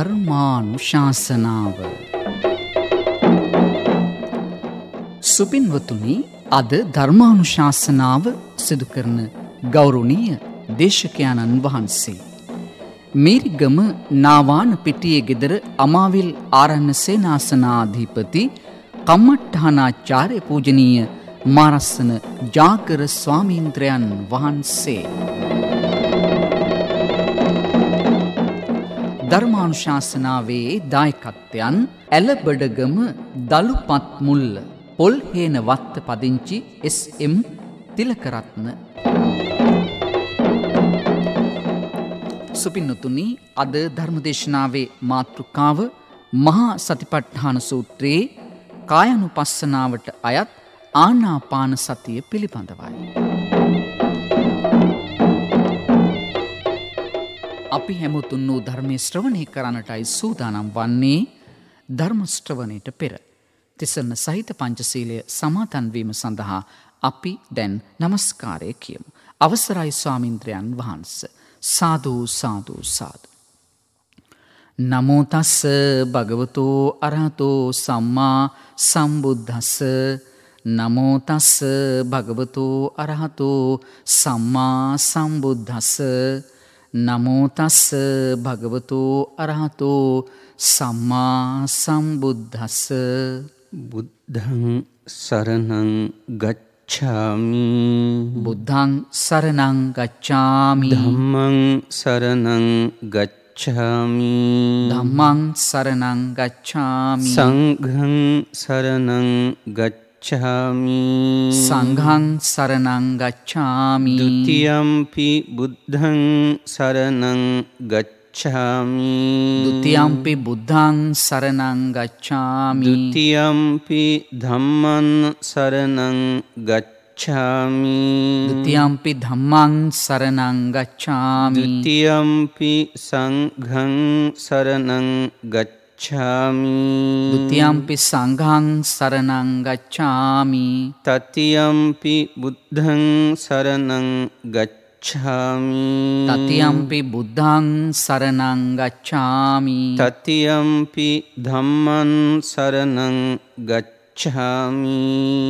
ධර්මානුශාසනාව සුපින්වතුනි, අද ධර්මානුශාසනාව සිදු කරන ගෞරවනීය දේශකයාණන් වහන්සේ මීරිගම නාවාන පිටියේ ගෙදර අමාවිල් ආරණ්‍ය සේනාසනාධිපති කම්මට්ඨානාචාර්ය පූජනීය මාරස්සන ජාගර ස්වාමීන්ද්‍රයන් වහන්සේ. ධර්මානුශාසනාවේ දායකත්වයන් ඇලබඩගම දලුපත් මුල්ල පොල්හේන වත්ත පදිංචි එස්.එම්. තිලකරත්න. සුපින්නතුනි, අද ධර්මදේශනාවේ මාතෘකාව මහා සතිපට්ඨාන සූත්‍රයේ කායानुපස්සනාවට අයත් ආනාපාන සතිය පිළිබඳවයි. අපි හැමතුන් වූ ධර්මයේ ශ්‍රවණය කරන්නටයි සූදානම් වන්නේ. ධර්ම ශ්‍රවණයට පෙර තිසරණ සහිත පංචශීලය සමාදන් වීම සඳහා අපි දැන් নমස්කාරය කියමු. අවසරයි ස්වාමින්ද්‍රයන් වහන්සේ. සාදු සාදු සාදු. නමෝ තස්ස භගවතෝ අරහතෝ සම්මා සම්බුද්දස්ස. නමෝ තස්ස භගවතෝ අරහතෝ සම්මා සම්බුද්දස්ස. නමෝ තස්ස භගවතෝ අරහතෝ සම්මා සම්බුද්දස්ස. බුද්ධං සරණං ගච්ඡාමි. බුද්ධං සරණං ගච්ඡාමි. ධම්මං සරණං ගච්ඡාමි. ධම්මං සරණං ගච්ඡාමි. සංඝං සරණං ගච්ඡාමි. සංඝං සරණං ගච්ඡාමි. ဒ ුතියම්පි බුද්ධං සරණං ගච්ඡාමි. ဒ ුතියම්පි බුද්ධං සරණං ගච්ඡාමි. ဒ ුතියම්පි ධම්මං සරණං ගච්ඡාමි. ဒ ුතියම්පි ධම්මං සරණං ගච්ඡාමි. ဒ ුතියම්පි සංඝං සරණං ගච්ඡාමි. ဒ ුතියම්පි සංඝං සරණං ගච්ඡාමි. තතියම්පි බුද්ධං සරණං ගච්ඡාමි. තතියම්පි බුද්ධං සරණං ගච්ඡාමි. තතියම්පි ධම්මං සරණං ගච්ඡාමි.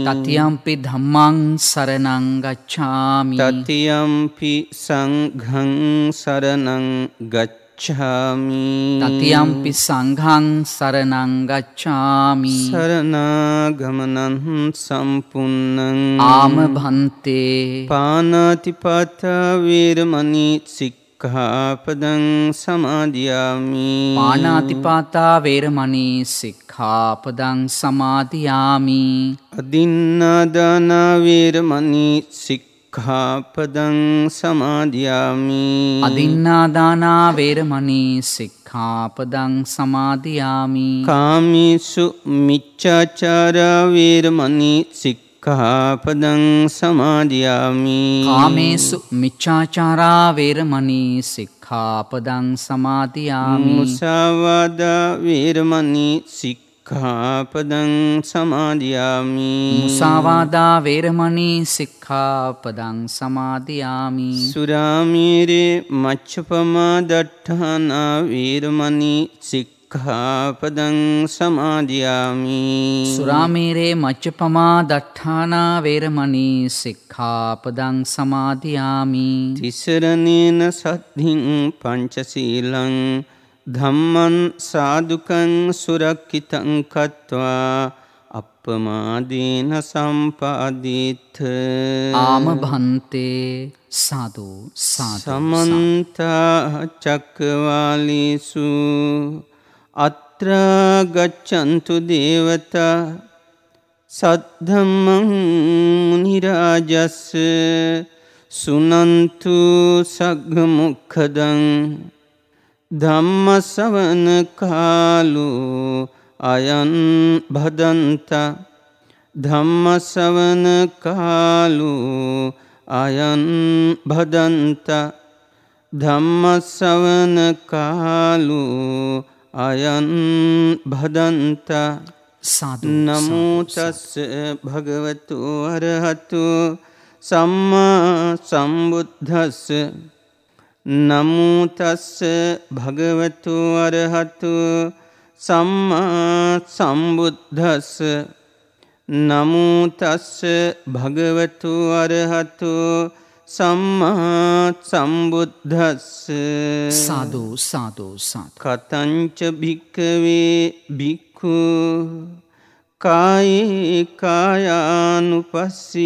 තතියම්පි ධම්මං සරණං ගච්ඡාමි. තතියම්පි සංඝං සරණං ගච්ඡාමි. තතියම්පි සංඝං සරණං ගච්ඡාමි. සරණාගමනං සම්පුන්නං ආම භන්තේ. පාණාතිපාතා වේරමණී සික්ඛාපදං සමාදියාමි. පාණාතිපාතා වේරමණී සික්ඛාපදං සමාදියාමි. අදින්නාදාන වේරමණී සික්ඛාපදං සමාදියාමි. අදින්නාදානා වේරමණී සික්ඛාපදං සමාදියාමි. කාමීසු මිච්ඡාචාරා වේරමණී සික්ඛාපදං සමාදියාමි. කාමේසු මිච්ඡාචාරා වේරමණී සික්ඛාපදං සමාදියාමි. මුසාවාදා වේරමණී සික්ඛාපදං සමාදියාමි. මුසාවාදා වේරමණී සික්ඛාපදං සමාදියාමි. සුරාමේරේ මච්ඡපමා දට්ඨානා වේරමණී සික්ඛාපදං සමාදියාමි. සුරාමේරේ මච්ඡපමා දට්ඨානා වේරමණී සික්ඛාපදං සමාදියාමි. තිසරණේන සද්ධින් පංචශීලං ධම්මං සාදුකං සුරක්ඛිතං කତ୍වා අප්පමාදීන සම්පාදිත. ආම භන්තේ. සාදු සාදු. සමන්ත චක්කවාලීසු අත්‍රා ගච්ඡන්තු දේවතා සද්ධම්මං මුනි රාජස් සුනන්තු සග්ග මොක්ඛදං ධම්ම ශ්‍රවණ කාලෝ අයං භදන්තා. ධම්ම ශ්‍රවණ කාලෝ අයං භදන්තා. ධම්ම ශ්‍රවණ කාලෝ අයං භදන්තා. සාදු. නමෝ තස්ස භගවතු අරහතු සම්මා සම්බුද්දස්ස. නමෝ තස්ස භගවතු අරහතු සම්මා සම්බුද්දස්ස නමෝ තස්ස භගවතු අරහතු සම්මා සම්බුද්දස්ස සාදු සාදු සාදු. කතංච භික්ඛවේ භික්ඛු කායේ කායානුපස්සී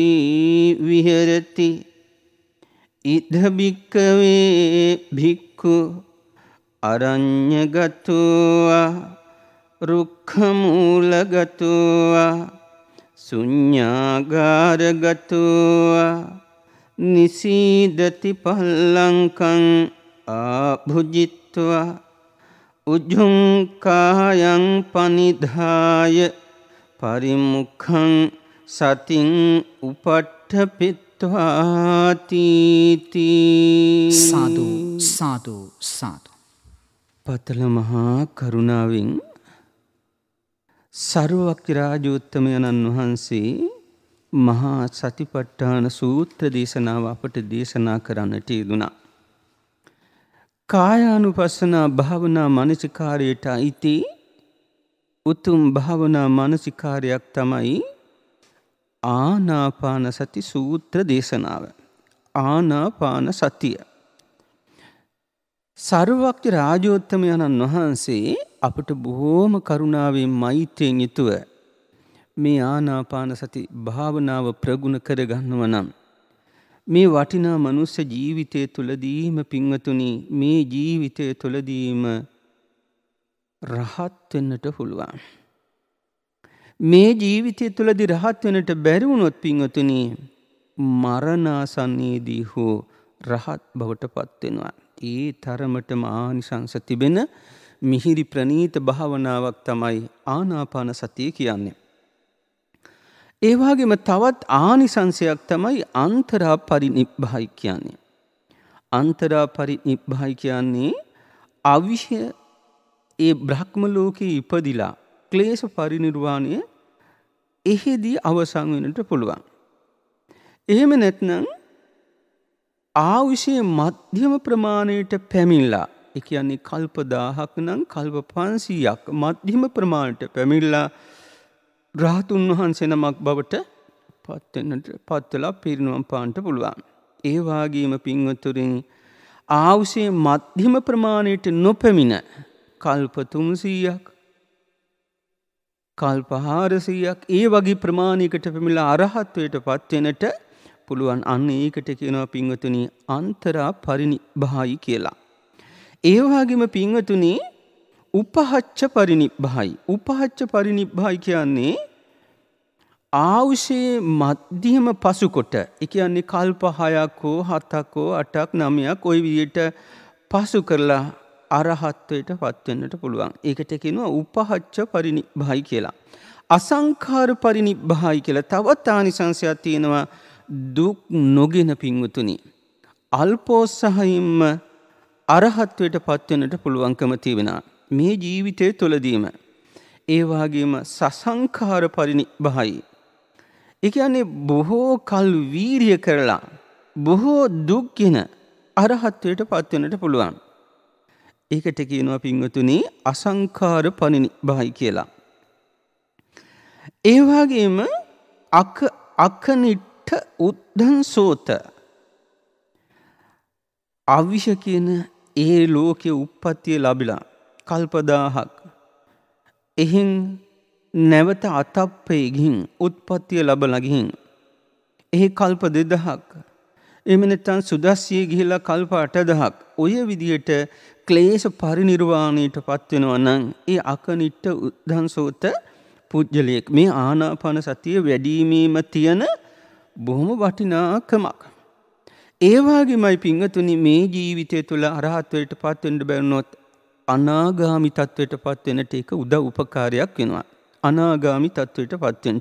විහෙරති ඉද භික්ඛවේ භික්ඛු අරඤ්ඤගතෝ රුක්ඛමූලගතෝ ශුඤ්ඤාගාරගතෝ නිසීදති පල්ලංකං ආභුජිත්වා උජ්ජුං කායං පනිධාය පරිමුඛං සතින් උපට්ඨපිත්වාති. සාදු සාදු සාදු. පතල මහා කරුණාවෙන් සර්වවක්‍රාජෝත්තමයන්න් වහන්සේ මහා සතිපට්ඨාන සූත්‍ර දේශනාව අපට දේශනා කරන්නට යෙදුණා. කායානුපස්සනා භාවනා මනසිකාරයට අයිති උතුම් භාවනා මනසිකාරයක් තමයි ආනාපාන සති සූත්‍ර දේශනාව. ආනාපාන සතිය. සර්වවක්ඛ රාජෝත්තමයන්න් වහන්සේ අපට බොහෝම කරුණාවෙන් මෛත්‍රියෙන් යුතුව මේ ආනාපාන සති භාවනාව ප්‍රගුණ කරගන්නව නම් මේ වටිනා මනුස්ස ජීවිතය තුළදීම පින්වතුනි මේ ජීවිතය තුළදීම රහත් වෙන්නට පුළුවන්. මේ ජීවිතය තුළදී රහත් වෙන්නට බැරි වුණොත් පින්වතුනි මරණාසන්නයේදී හෝ රහත් බවට පත් වෙනවා. ඒ තරමටම ආනිසංස තිබෙන මිහිරි ප්‍රනීත භාවනාවක් තමයි ආනාපාන සතිය කියන්නේ. ඒ වගේම තවත් ආනිසංසයක් තමයි අන්තරා පරිනිබ්බායි කියන්නේ. අන්තරා පරිනිබ්බායි කියන්නේ අවිෂය ඒ බ්‍රහ්ම ලෝකේ ඉපදිලා ක්ලේශ පරිනිර්වාණය එහිදී අවසන් වෙන්නට පුළුවන්. එහෙම නැත්නම් ආයුෂයේ මධ්‍යම ප්‍රමාණයට පැමිණලා, ඒ කියන්නේ කල්ප 1000ක් නම් කල්ප 500ක් මධ්‍යම ප්‍රමාණයට පැමිණලා රහතුන් වහන්සේ නමක් බවට පත් වෙලා පිරිනුවම් පාන්නට පුළුවන්. ඒ වාගේම පින්වතුනි ආයුෂයේ මධ්‍යම ප්‍රමාණයට නොපැමිණ කල්ප 300ක් කල්ප 400ක් ඒ වගේ ප්‍රමාණයකට පැමිණලා අරහත්වයට පත් වෙන්නට පුළුවන්. අන්න ඒකට කියනවා පින්වතුනි අන්තරා පරිනිබ්බායි කියලා. ඒ වගේම පින්වතුනි උපහච්ච පරිනිබ්බායි. උපහච්ච පරිනිබ්බායි කියන්නේ ආයුෂයේ මධ්‍යම පසුකොට, ඒ කියන්නේ කල්ප 6ක් හෝ 7ක් හෝ 8ක් 9ක් ওই විදිහට පසු කරලා අරහත්වයට පත් වෙන්නට පුළුවන්. ඒකට කියනවා උපහච්ච පරිනිබ්බායි කියලා. අසංඛාර පරිනිබ්බායි කියලා තවත් ආනිසංසයක් තියෙනවා. දුක් නොගෙන පින්වතුනි අල්පෝත්සහයින්ම අරහත්වයට පත් වෙන්නට පුළුවන්කම තිබෙනවා මේ ජීවිතය තුළදීම. ඒ වගේම සසංඛාර පරිනිබ්බායි. ඒ කියන්නේ බොහෝ කල් වීරිය කරලා බොහෝ දුක්ගෙන අරහත්වයට පත් වෙන්නට පුළුවන්. ඒකට කියනවා පින්වතුනි අසංඛාර පරිනිබ්බායි කියලා. ඒ වගේම අකනිට්ඨ උද්ධං සෝත. අවිෂ කියන ඒ ලෝකයේ උප්පත්තිය ලැබිලා කල්ප 1000ක් එහෙන් නැවත අතප්පේ ගිහින් උත්පත්තිය ලැබලා ගිහින් එහි කල්ප 2000ක් එහෙම නැත්නම් සුදස්සියේ ගිහිලා කල්ප 8000ක් ඔය විදියට ක්ලේශ පරිනිර්වාණයට පත් වෙනවා නම් ඒ අකනිට්ඨ උද්ධං සෝත පුජ්‍යලයක්. මේ ආනාපාන සතිය වැඩිමීම තියෙන බොහොම වටිනාකමක්. ඒ වගේමයි පින්වතුනි මේ ජීවිතය තුළ අරහත්වයට පත් වෙන්න බැරිනොත් අනාගාමි තත්වයට පත් වෙන්නට ඒක උදව් උපකාරයක් වෙනවා. අනාගාමි තත්වයට පත් වෙන්න.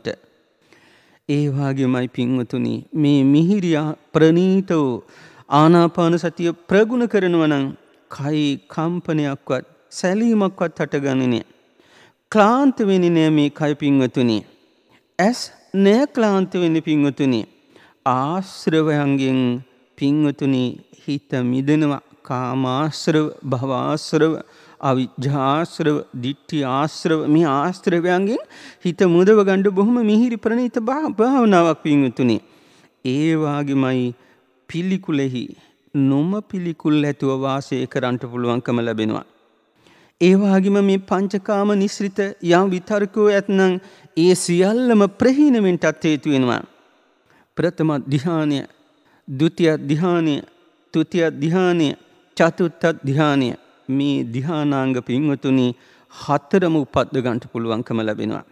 ඒ වගේමයි පින්වතුනි මේ මිහිරි ප්‍රනීතෝ ආනාපාන සතිය ප්‍රගුණ කරනවා නම් කයි කම්පනයක්වත් සැලීමක්වත් හටගන්නේ නැහැ. ක්ලාන්ත වෙන්නේ නැහැ මේ කය පින්වතුනි. ඇස් නෑ ක්ලාන්ත වෙන්නේ පින්වතුනි. ආශ්‍රවයන්ගෙන් පින්වතුනි හිත මිදෙනවා, කාමාශ්‍රව, භවආශ්‍රව, අවිජ්ජාශ්‍රව, ditthi ආශ්‍රව මේ ආශ්‍රවයන්ගෙන් හිත මුදව ගන්න බොහොම මිහිරි ප්‍රණීත භාවනාවක් පින්වතුනි. ඒ වාගේමයි පිළිකුලෙහි නොම පිළිකුල් ඇතුව වාසය කරන්නට පුළුවන්කම ලැබෙනවා. ඒ වගේම මේ පංචකාම නිස්ෘත යම් විතර්කෝ ඇතනම් ඒ සියල්ලම ප්‍රහීන වෙන්නට හේතු වෙනවා. ප්‍රථම ධ්‍යානය, ဒုတိ ය ධ්‍යානය, තෘතිය ධ්‍යානය, චතුර්ථ ධ්‍යානය මේ ධ්‍යානාංග පින්වතුනි හතරම උපද්ද ගන්නට පුළුවන්කම ලැබෙනවා.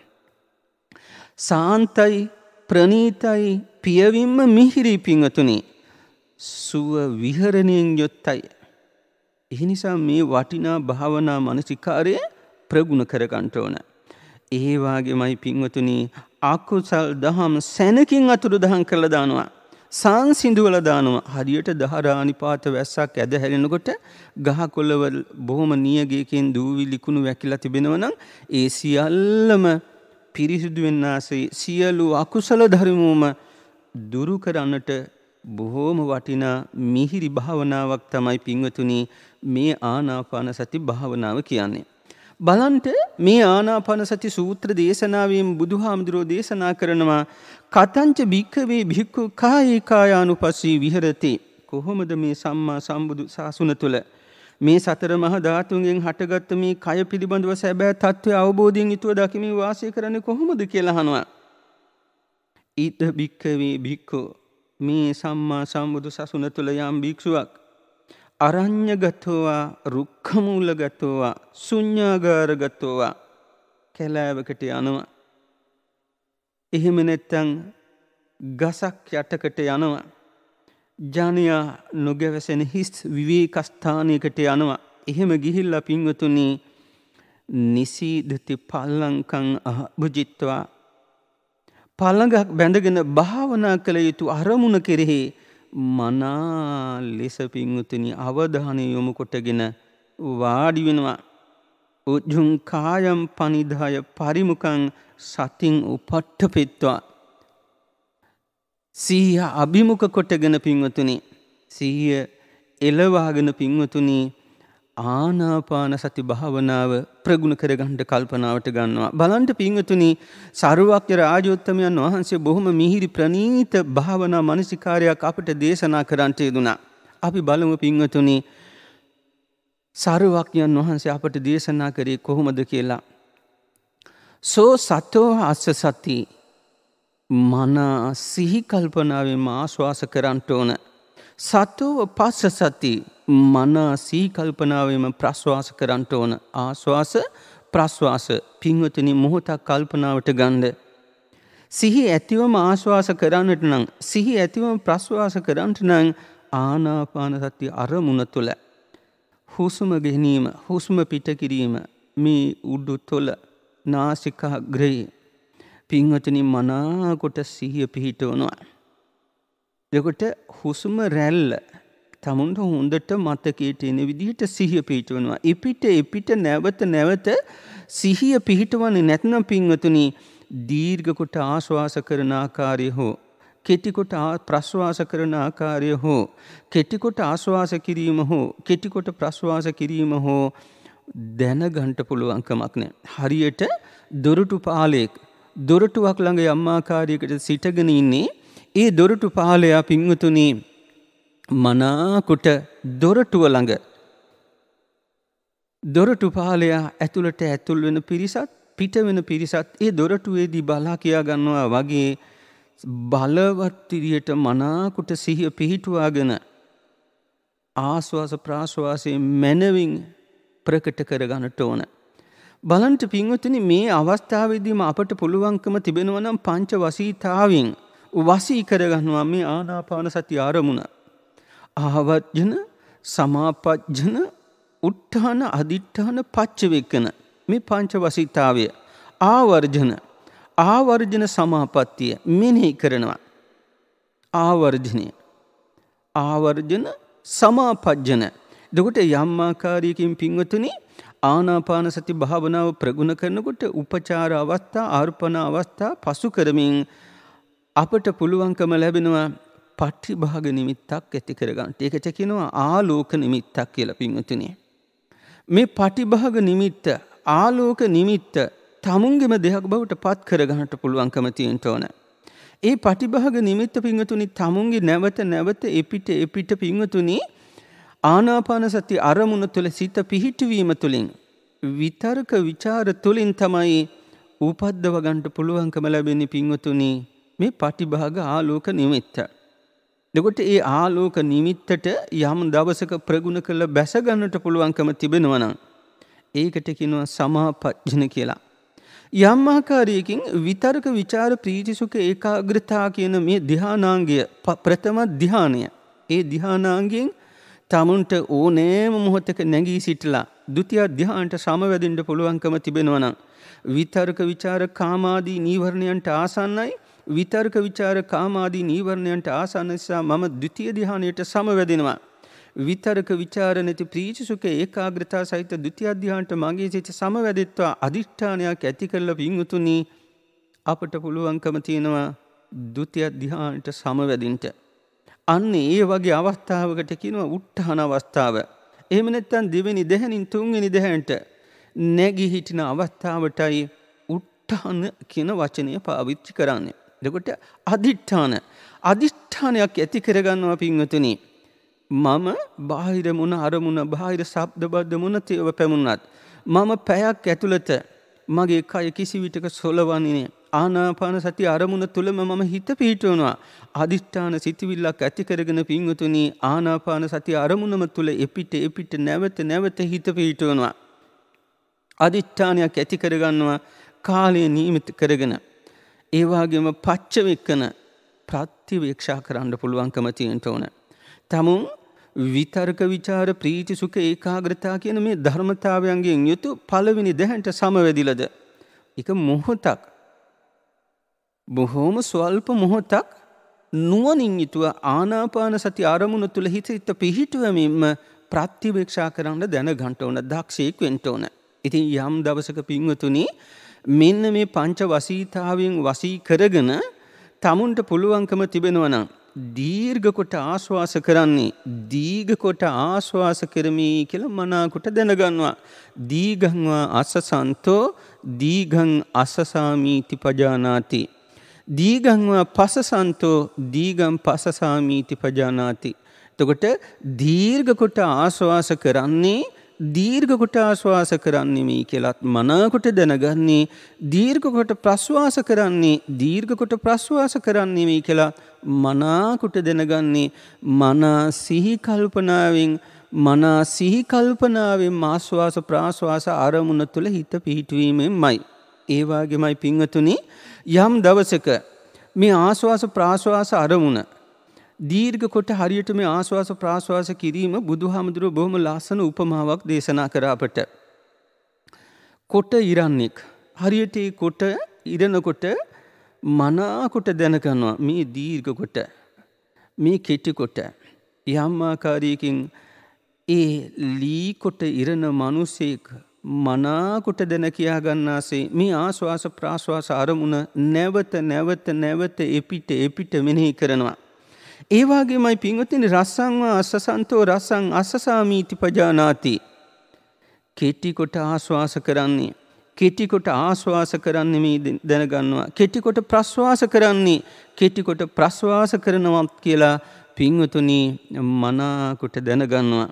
සාන්තයි, ප්‍රණීතයි, පියවින්ම මිහිරි පින්වතුනි සුව විහරණයෙන් යුක්තයි. ඒ නිසා මේ වටිනා භාවනා මානසිකාරය ප්‍රගුණ කර ගන්න ඕන. ඒ වාගේමයි පින්වතුනි අකුසල් දහම් සැනකින් අතුරුදහන් කරලා දානවා. සංසිඳුවල දානවා. හරියට දහරානිපාත වැස්සක් ඇද හැලෙනකොට ගහකොළවල බොහොම නියගයකින් දූවිලි කුණු වැකිලා තිබෙනවා නම් ඒ සියල්ලම පිරිසිදු වෙන්නාසේ සියලු අකුසල ධර්මෝම දුරු කරන්නට බොහෝම වටිනා මිහිරි භාවනාවක් තමයි පින්වතුනි මේ ආනාපාන සති භාවනාව කියන්නේ. බලන්ට මේ ආනාපාන සති සූත්‍ර දේශනාවෙන් බුදුහාමුදුරෝ දේශනා කරනවා කතංච භික්ඛවේ භික්ඛු කායේ කායානුපස්සී විහෙරති. කොහොමද මේ සම්මා සම්බුදු සාසුන තුළ මේ සතර මහා ධාතුන්ගෙන් හටගත්ත මේ කය පිළිබඳව සැබෑ තත්ත්වය අවබෝධයෙන් යුතුව දකිමින් වාසය කරන්නේ කොහොමද කියලා අහනවා. ඊත භික්ඛවේ භික්ඛු මේ සම්මා සම්බුදු සසුන තුළ යම් භික්ෂුවක් අරඤ්‍යගතෝවා, රුක්ඛමූලගතෝවා, ශුඤ්ඤාගාරගතෝවා කැලෑවකට යනවා. එහෙම නැත්නම් ගසක් යටකට යනවා. ජනයා නොගැවසෙන හිස් විවේක ස්ථානයකට යනවා. එහෙම ගිහිල්ලා පින්වතුනි නිසීදති පල්ලංකං අභුජිත්වා පළඟක් බැඳගෙන භාවනා කළ යුතු අරමුණ කෙරෙහි මනා ලෙස පින්වතුනි අවධානය යොමු කොටගෙන වාඩි වෙනවා. උජ්ජුං කායම් පනිදාය පරිමුඛං සතින් උපට්ඨපෙත්වා සිහිය අභිමුඛ කොටගෙන පින්වතුනි සිහිය එළවාගෙන පින්වතුනි ආනාපාන සති භාවනාව ප්‍රගුණ කරගන්න කල්පනාවට ගන්නවා. බලන්න පින්වතුනි සරුවක්ඥ රාජෝත්තමයන් වහන්සේ බොහොම මිහිරි ප්‍රණීත භාවනා මානසිකාරයක් අපට දේශනා කරන්නට යෙදුණා. අපි බලමු පින්වතුනි සරුවක්ඥන් වහන්සේ අපට දේශනා කරේ කොහොමද කියලා. සෝ සතෝ අස්ස සති මන සිහි කල්පනාවෙන් ආස්වාස කරන්නට ඕන. සතෝ පස්ස සති මන සිහි කල්පනාවෙන් ප්‍රස්වාස කරන්නට ඕන. ආස්වාස ප්‍රස්වාස පින්වතුනි මොහොතක් කල්පනාවට ගන්න. සිහි ඇතිවම ආස්වාස කරන්නට නම් සිහි ඇතිවම ප්‍රස්වාස කරන්නට නම් ආනාපාන සති අරමුණ තුළ හුස්ම ගැනීම හුස්ම පිට කිරීම මේ උඩුතොල නාසිකාග්‍රේ පින්වතුනි මනාකොට සිහිය පිහිටවනවා. එතකොට හුස්ම රැල්ල තමුන්ට හොඳට මතකයට එන විදිහට සිහිය පිහිටවනවා. එපිට නැවත සිහිය පිහිටවන්නේ නැත්නම් පින්වතුනි දීර්ඝ කොට ආශ්වාස කරන ආකාරය හෝ කෙටි කොට ප්‍රශ්වාස කරන ආකාරය හෝ කෙටි කොට ආශ්වාස කිරීම හෝ කෙටි කොට ප්‍රශ්වාස කිරීම හෝ දැනගන්න පුළුවන් කමක් නැහැ. හරියට දොරටු පාලයක දොරටුවක් ළඟ යම් ආකාරයකට සිටගෙන ඉන්නේ ඒ දොරටු පාලයා පින්වතුනි මනාකොට දොරටුව ළඟ දොරටු පාලයා ඇතුළට ඇතුල් වෙන පිරිසත් පිට වෙන පිරිසත් ඒ දොරටුවේදී බලා කියා ගන්නවා වගේ බලවත් විදියට මනාකොට සිහිය පිහිටුවාගෙන ආස්වාස ප්‍රාස්වාසයේ මනවින් ප්‍රකට කර ගන්නට ඕන. බලන්න පින්වතුනි මේ අවස්ථාවේදීම අපට පුළුවන්කම තිබෙනවා නම් පංච වසීතාවෙන් වසී කර ගන්නවා මේ ආනාපාන සති ආරමුණ. ආවර්ජන සමාපජ්ජන උත්ථාන අදිඨාන පච්චවේකන මේ පංච වසීතාවය ආවර්ජන සමාපත්තිය මෙනෙහි කරනවා. ආවර්ජන සමාපජ්ජන. එතකොට යම් ආකාරයකින් පින්වතුනි ආනාපාන සති භාවනාව ප්‍රගුණ කරනකොට උපචාර අවස්ථා අර්පණ අවස්ථා පසු කරමින් අපට පුළුවන්කම ලැබෙනවා පටිභාග නිමිත්තක් ඇති කරගන්න. ඒකට කියනවා ආලෝක නිමිත්තක් කියලා පින්වතුනි. මේ පටිභාග නිමිත්ත ආලෝක නිමිත්ත තමුන්ගේම දෙයක් බවට පත් කරගන්නට පුළුවන්කම තියෙන්න ඕන. ඒ පටිභාග නිමිත්ත පින්වතුනි තමුන්ගේ නැවත එපිට පින්වතුනි ආනාපාන සති අරමුණ තුළ සිත පිහිටවීම තුළින් විතර්ක ਵਿਚාර තුළින් තමයි උපද්දව ගන්නට පුළුවන්කම ලැබෙන්නේ පින්වතුනි මේ පටිභාග ආලෝක නිමිත්ත. එතකොට ඒ ආලෝක නිමිත්තට යම් දවසක ප්‍රගුණ කළ බැස ගන්නට පුළුවන්කම තිබෙනවා නම් ඒකට කියනවා සමාපජ්ජන කියලා. යම් ආකාරයකින් විතර්ක ਵਿਚාර ප්‍රීති සුඛ ඒකාග්‍රතාව කියන මේ ධානාංගය ප්‍රථම ධානය. ඒ ධානාංගයෙන් තමුන්ට ඕනෑම මොහොතක නැගී සිටලා ဒုတိ ය ධානයට සමවැදෙන්න පුළුවන්කම තිබෙනවා නම් විතර්ක ਵਿਚාර කාමාදී නීවරණයන්ට ආසන්නයි. විතර්ක ਵਿਚාර කාමාදී නීවරණයන්ට ආසන්න නිසා මම ဒုတိ ය ධානයට සමවැදෙනවා. විතර්ක ਵਿਚාර නැති ප්‍රීති සුඛ ඒකාග්‍රතාව සහිත ဒုတိ ය ධානයට මගේ සිත සමවැදෙත්වා අදිෂ්ඨානයක් ඇති කරලා පින්වතුනි අපට පුළුවන්කම තියෙනවා ဒုတိ ය ධානයට සමවැදින්න. අන්න ඒ වගේ අවස්ථාවකට කියනවා උත්හාන අවස්ථාව. එහෙම නැත්නම් දෙවෙනි දෙහැනින් තුන්වෙනි දෙහැන්ට නැගී හිටින අවස්ථාවටයි උත්හාන කියන වචනය පාවිච්චි කරන්නේ. එතකොට අදිෂ්ඨානයක් ඇති කරගන්නවා පින්වතුනි. මම බාහිර මොන අරමුණ බාහිර ශබ්ද බද්ද මොන තේව පැමුණත් මම පැයක් ඇතුළත මගේ කය කිසි විටක සොලවන්නේ නෑ. ආනාපාන සති අරමුණ තුලම මම හිත පිහිටවනවා. අදිෂ්ඨාන සිතවිල්ලක් ඇති කරගෙන පින්වතුනි ආනාපාන සති අරමුණම තුල එපිට නැවත හිත පිහිටවනවා. අදිෂ්ඨානයක් ඇති කරගන්නවා කාලය නියමිත කරගෙන. ඒ වගේම පච්චවෙක්කන ප්‍රතිවේක්ෂා කරන්න පුළුවන්කම තියෙන්න ඕන. තමුන් විතර්ක ਵਿਚාර ප්‍රීති සුඛ ඒකාග්‍රතාව කියන මේ ධර්මතාවයන්ගෙන් යුතු පළවෙනි දෙහැන්ට සමවැදිලද එක මොහොතක් බොහෝම ස්වල්ප මොහොතක් නුවණින් යුතුව ආනාපාන සති අරමුණ තුල හිත පිහිටුවමින්ම ප්‍රතිවේක්ෂා කරන්න දැනගන්න ඕන. දක්ෂයෙක් වෙන්න ඕන. ඉතින් යම් දවසක පින්වතුනි මෙන්න මේ පංච වසීතාවෙන් වසී කරගෙන තමුන්ට පුළුවන්කම තිබෙනවා නම් දීර්ඝ කොට ආශ්වාස කරන්නේ දීඝ කොට ආශ්වාස කරමි කියලා මනාකොට දැනගන්නවා. දීඝං වා අස්සසන්තෝ දීඝං අස්සසාමීති පජානාති. දීඝං වා පස්සසන්තෝ දීඝං පස්සසාමීති පජානාති. එතකොට දීර්ඝ කොට ආශ්වාස කරන්නේ දීර්ඝ කොට ආශ්වාස කරන්නේ මේ කියලාත් මනාකොට දැනගන්නේ. දීර්ඝ කොට ප්‍රශ්වාස කරන්නේ දීර්ඝ කොට ප්‍රශ්වාස කරන්නේ මේ කියලා මනාකොට දැනගන්නේ. මනා සිහි කල්පනාවෙන් ආශ්වාස ප්‍රාශ්වාස ආරමුණ තුළ හිත පිහිටවීමෙන්මයි. ඒ වගේමයි පින්වතුනි යම් දවසක මේ ආශ්වාස ප්‍රාශ්වාස අරමුණ දීර්ඝ කොට හරියට මේ ආශ්වාස ප්‍රාශ්වාස කිරීම බුදුහාමුදුරුවෝ බොහොම ලස්සන උපමාවක් දේශනා කරා අපට. කොට ඉරන්නෙක් හරියට ඒ කොට ඉරනකොට මනාකොට දැනගන්නවා මේ දීර්ඝ කොට මේ කෙටි කොට. යම් ආකාරයකින් ඒ ලී කොට ඉරන මිනිසෙක් මනාකොට දැන කියා ගන්නාසේ මේ ආශ්වාස ප්‍රාශ්වාස අරමුණ නැවත එපිට මෙනෙහි කරනවා. ඒ වගේමයි පින්වත්නි රස්සං වා අස්සසන්තෝ රස්සං අස්සසාමීති පජානාති. කෙටි කොට ආශ්වාස කරන්නේ කෙටි කොට ආශ්වාස කරන්නේ මේ දැනගන්නවා. කෙටි කොට ප්‍රශ්වාස කරන්නේ කෙටි කොට ප්‍රශ්වාස කරනවා කියලා පින්වතුනි මනාකොට දැනගන්නවා.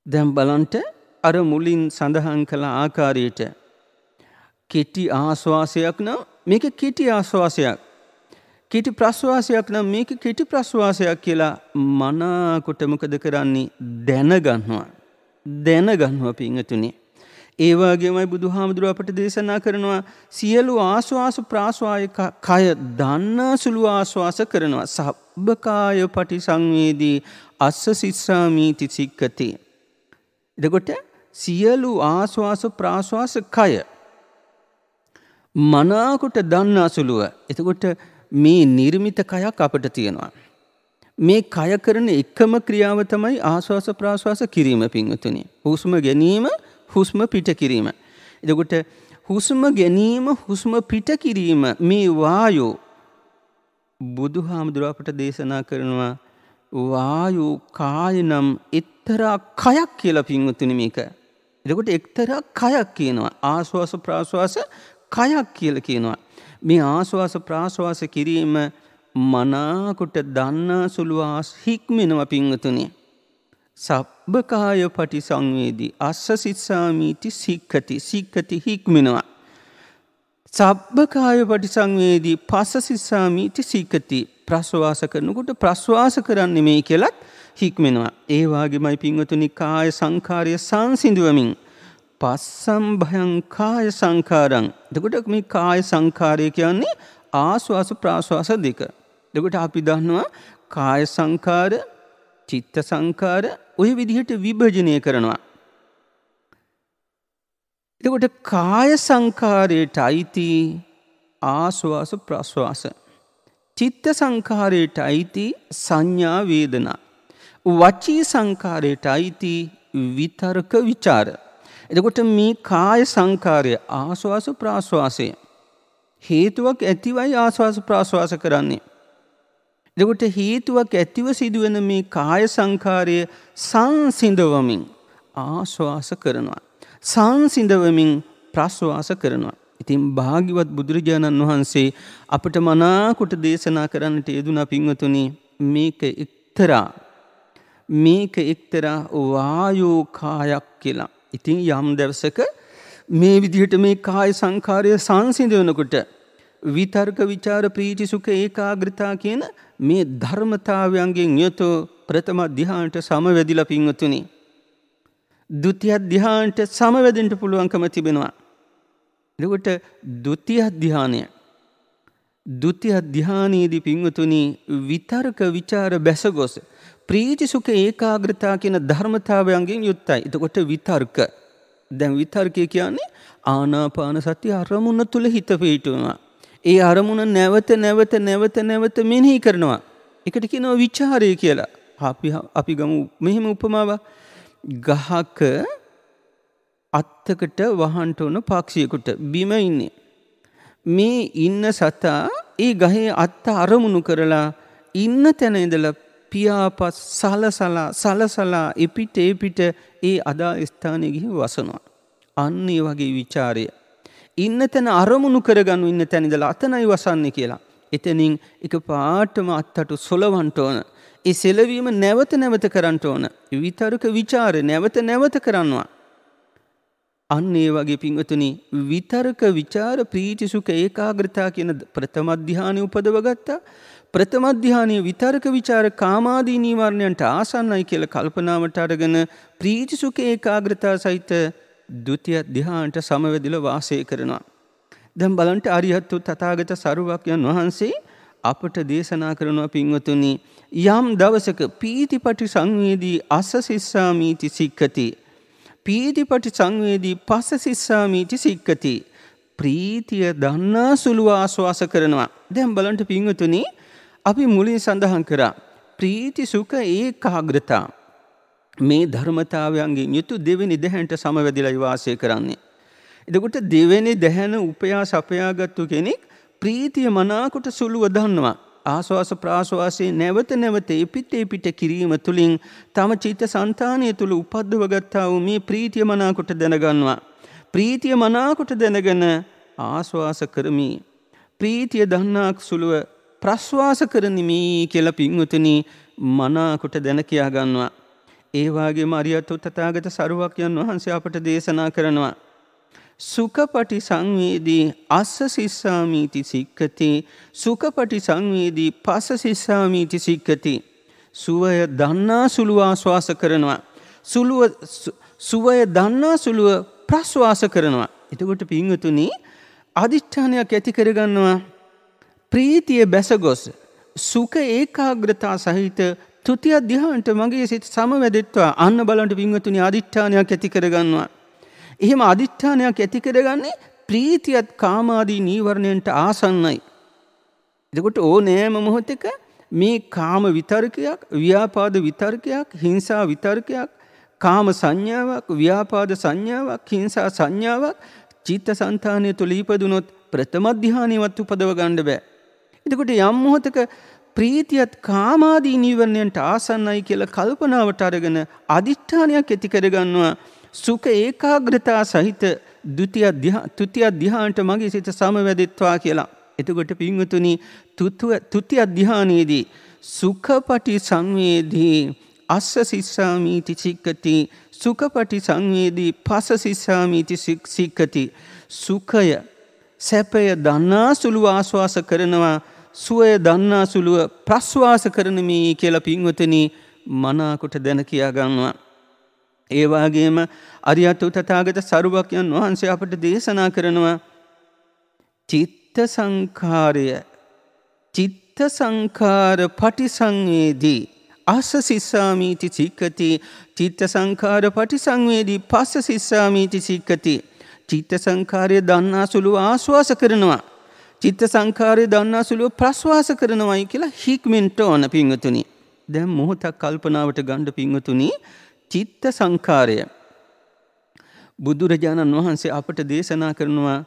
දැන් බලන්න අර මුලින් සඳහන් කළ ආකාරයට කෙටි ආශ්වාසයක් නම් මේක කෙටි ආශ්වාසයක්. කෙටි ප්‍රශ්වාසයක් නම් මේක කෙටි ප්‍රශ්වාසයක් කියලා මනාකොට මොකද කරන්නේ දැනගන්නවා පින්වතුනි. ඒ වගේමයි බුදුහාමුදුරුව අපට දේශනා කරනවා සියලු ආශ්වාස ප්‍රාශ්වාස කය දන්නාසුළු ආශ්වාස කරනවා. සබ්බකාය පටිසංවේදී අස්ස සිස්සාමීති සික්කති. එතකොට සියලු ආශ්වාස ප්‍රාශ්වාස කය මනාකොට දන්නාසුළුව. එතකොට මේ නිර්මිත කයක් අපට තියෙනවා. මේ කය කරන එකම ක්‍රියාව තමයි ආශ්වාස ප්‍රාශ්වාස කිරීම පින්වතුනි. හුස්ම ගැනීම හුස්ම පිට කිරීම. එතකොට හුස්ම ගැනීම හුස්ම පිට කිරීම මේ වායෝ බුදුහාමුදුරුවෝ අපට දේශනා කරනවා වායු කාය නම් එක්තරා කයක් කියලා පින්වතුනි මේක. එතකොට එක්තරා කයක් කියනවා. ආශ්වාස ප්‍රාශ්වාස කයක් කියලා කියනවා. මේ ආශ්වාස ප්‍රාශ්වාස කිරීම මනාකොට දන්නාසුළු හික්මෙනවා පින්වතුනි. සබ්බකාය පටිසංවේදී අස්ස සිස්සාමීති සික්ඛති සික්ඛති හික්මෙනවා. සබ්බකාය පටිසංවේදී පස්ස සිස්සාමීති සික්ඛති ප්‍රශ්වාස කරනකොට ප්‍රශ්වාස කරන්නේ මේ කියලත් හික්මෙනවා. ඒ වගේමයි පින්වතුනි කාය සංඛාරය සංසිඳුවමින් පස්සම් භයං කාය සංඛාරං. එතකොට මේ කාය සංඛාරය කියන්නේ ආස්වාස ප්‍රාස්වාස දෙක. එතකොට අපි දන්නවා කාය සංඛාර චිත්ත සංඛාර ওই විදිහට විභජනය කරනවා. එතකොට කාය සංඛාරයට අයිති ආස්වාස ප්‍රාස්වාස. චිත්ත සංඛාරයට අයිති සංඥා වේදනා. වචී සංඛාරයට අයිති විතර්ක විචාර. එතකොට මේ කාය සංඛාරය ආස්වාස ප්‍රාස්වාසය හේතුවක් ඇතිවයි ආස්වාස ප්‍රාස්වාස කරන්නේ. එතකොට හේතුවක් ඇතිව සිදුවෙන මේ කාය සංඛාරය සංසිඳවමින් ආස්වාස කරනවා. සංසිඳවමින් ප්‍රාස්වාස කරනවා. ඉතින් භාග්‍යවත් බුදුරජාණන් වහන්සේ අපට මනාකොට දේශනා කරන්නට යෙදුනා පින්වතුනි මේක එක්තරා වායෝ කායක් කියලා. ඉතින් යම් දවසක මේ විදිහට මේ කාය සංඛාරය සංසිඳවනකොට විතර්ක විචාර ප්‍රීති සුඛ ඒකාග්‍රතා කියන මේ ධර්මතාවයන්ගෙන් යුතු ප්‍රථම ධ්‍යානට සමවැදිලා පින්වතුනි ဒုတိ ය ධ්‍යානට සමවැදෙන්න පුළුවන්කම තිබෙනවා. එතකොට ဒုတိ ය ධ්‍යානයේදී පින්වතුනි විතර්ක විචාර බැසගොස් ප්‍රීති සුඛ ඒකාග්‍රතා කියන ධර්මතාවයන්ගෙන් යුක්තයි. එතකොට විතර්ක දැන් විතර්කය කියන්නේ ආනාපාන සති අරමුණ තුල හිත පිහිටුවනවා. ඒ අරමුණ නැවත මෙනෙහි කරනවා. ඒකට කියනවා විචාරය කියලා. අපි ගමු මෙහෙම උපමාවක්. ගහක අත්තකට වහන්න ඕන පක්ෂියෙකුට බිම ඉන්නේ. මේ ඉන්න සතා ඒ ගහේ අත්ත අරමුණු කරලා ඉන්න තැන ඉඳලා පියාපත් සලසලා එපිට ඒ අදා ස්ථානයේ ගිහින් වසනවා. අන්න ඒ වගේ ਵਿਚාරය. ඉන්න තැන අරමුණු කරගනු ඉන්න තැන ඉඳලා අතනයි වසන්නේ කියලා. එතනින් එක පාටම අත්තට සොලවන්න ඕන. ඒ සෙලවීම නැවත කරන්න ඕන. විතර්ක ਵਿਚාර නැවත කරනවා. අන්න ඒ වගේ පින්වතුනි විතර්ක ਵਿਚාර ප්‍රීති සුඛ ඒකාග්‍රතා කියන ප්‍රථම ධ්‍යානෙ උපදව ගත්තා. ප්‍රථම ධ්‍යානයේ විතර්ක ਵਿਚාර කාමාදී නීවරණයන්ට ආසන්නයි කියලා කල්පනාවට අරගෙන ප්‍රීති සුඛ ඒකාග්‍රතා සහිත ဒုတိ ය ධ්‍යානට සමවැදිලා වාසය කරනවා. දැන් බලන්න අරිහත් තථාගත සරුවක්යන් වහන්සේ අපට දේශනා කරනවා පින්වතුනි යම් දවසක පීතිපටි සංවේදී අස්ස සිස්සාමීති සික්ඛති පීතිපටි සංවේදී පස්ස සිස්සාමීති සික්ඛති ප්‍රීතිය දන්නාසුළු ආස්වාස කරනවා. දැන් බලන්න පින්වතුනි අපි මුලින් සඳහන් කරා ප්‍රීති සුඛ ඒකාග්‍රතා මේ ධර්මතාවයන්ගෙන් යුතු දෙවෙනි දැහැන්ට සමවැදිලා වාසය කරන්නේ. එතකොට දෙවෙනි දැහැන උපයා සපයාගත්තු කෙනෙක් ප්‍රීතිය මනාකොට සුළුව දන්නවා. ආස්වාස ප්‍රාස්වාසයේ නැවත එපිට කිරීම තුළින් තම චිත්ත සංතානය තුළ උපද්දව ගත්තා වූ මේ ප්‍රීතිය මනාකොට දැනගන්නවා. ප්‍රීතිය මනාකොට දැනගෙන ආස්වාස කරමි. ප්‍රීතිය දන්නාක් සුළුව ප්‍රස්වාස කරනිමි කියලා පින්වතුනි මනාකොට දැන කියා ගන්නවා. ඒ වගේම අරියත් තථාගත සරුවක්යන් වහන්සේ අපට දේශනා කරනවා සුඛපටි සංවේදී අස්ස සිස්සාමීති සික්ඛති සුඛපටි සංවේදී පස්ස සිස්සාමීති සික්ඛති සුවය දන්නා සුළු ආස්වාස කරනවා. සුවය දන්නා සුළුව ප්‍රස්වාස කරනවා. එතකොට පින්වතුනි අදිෂ්ඨානයක් ඇති කරගන්නවා. ප්‍රීතිය බැසගොස් සුඛ ඒකාග්‍රතා සහිත තුතිය ධ්‍යානට මගේ සිත සමවැදෙත්වා අන්න බලන්න පින්වතුනි අදිෂ්ඨානයක් ඇති කරගන්නවා. එහෙම අදිෂ්ඨානයක් ඇති කරගන්නේ ප්‍රීතියත් කාමාදී නීවරණයන්ට ආසන්නයි. එතකොට ඕනෑම මොහොතක මේ කාම විතර්කයක්, ව්‍යාපාද විතර්කයක්, හිංසා විතර්කයක්, කාම සංඥාවක්, ව්‍යාපාද සංඥාවක්, හිංසා සංඥාවක් චිත්ත සංතානය තුළ ඉපදුනොත් ප්‍රථම ධ්‍යානෙවත් උපදව ගන්න බෑ. එතකොට යම් මොහොතක ප්‍රීතියත් කාමාදී නීවරණයන්ට ආසන්නයි කියලා කල්පනාවට අරගෙන අදිෂ්ඨානයක් ඇති කරගන්නවා. සුඛ ඒකාග්‍රතාව සහිත තුතිය ධ්‍යානට මගේ සිත සමවැදෙත්වා කියලා. එතකොට පින්වතුනි තුතිය ධ්‍යානයේදී සුඛපටි සංවේදී අස්ස සිස්සාමීති සික්ඛති සුඛපටි සංවේදී පස්ස සිස්සාමීති සික්ඛති. සුඛය සැපය දන්නාසුළු ආස්වාස කරනවා, සුවය දන්නාසුළුව ප්‍රස්වාස කරන මේ කියලා පින්වතුනි මනාකොට දැන කියා ගන්නවා. ඒ වගේම අරියත් තථාගත සරුවක්යන් වහන්සේ අපට දේශනා කරනවා චිත්ත සංඛාර පටිසංවේදී අස්ස සිස්සාමීති සික්ඛති. චිත්ත සංඛාර පටිසංවේදී පස්ස සිස්සාමීති සික්ඛති. චිත්ත සංඛාරය දන්නාසුළු ආස්වාස කරනවා, චිත්ත සංඛාරය දන්නාසුළු ප්‍රස්වාස කරනවායි කියලා හික්මෙන්ට ඕන පින්වතුනි. දැන් මොහොතක් කල්පනාවට ගන්න පින්වතුනි, චිත්ත සංඛාරය බුදුරජාණන් වහන්සේ අපට දේශනා කරනවා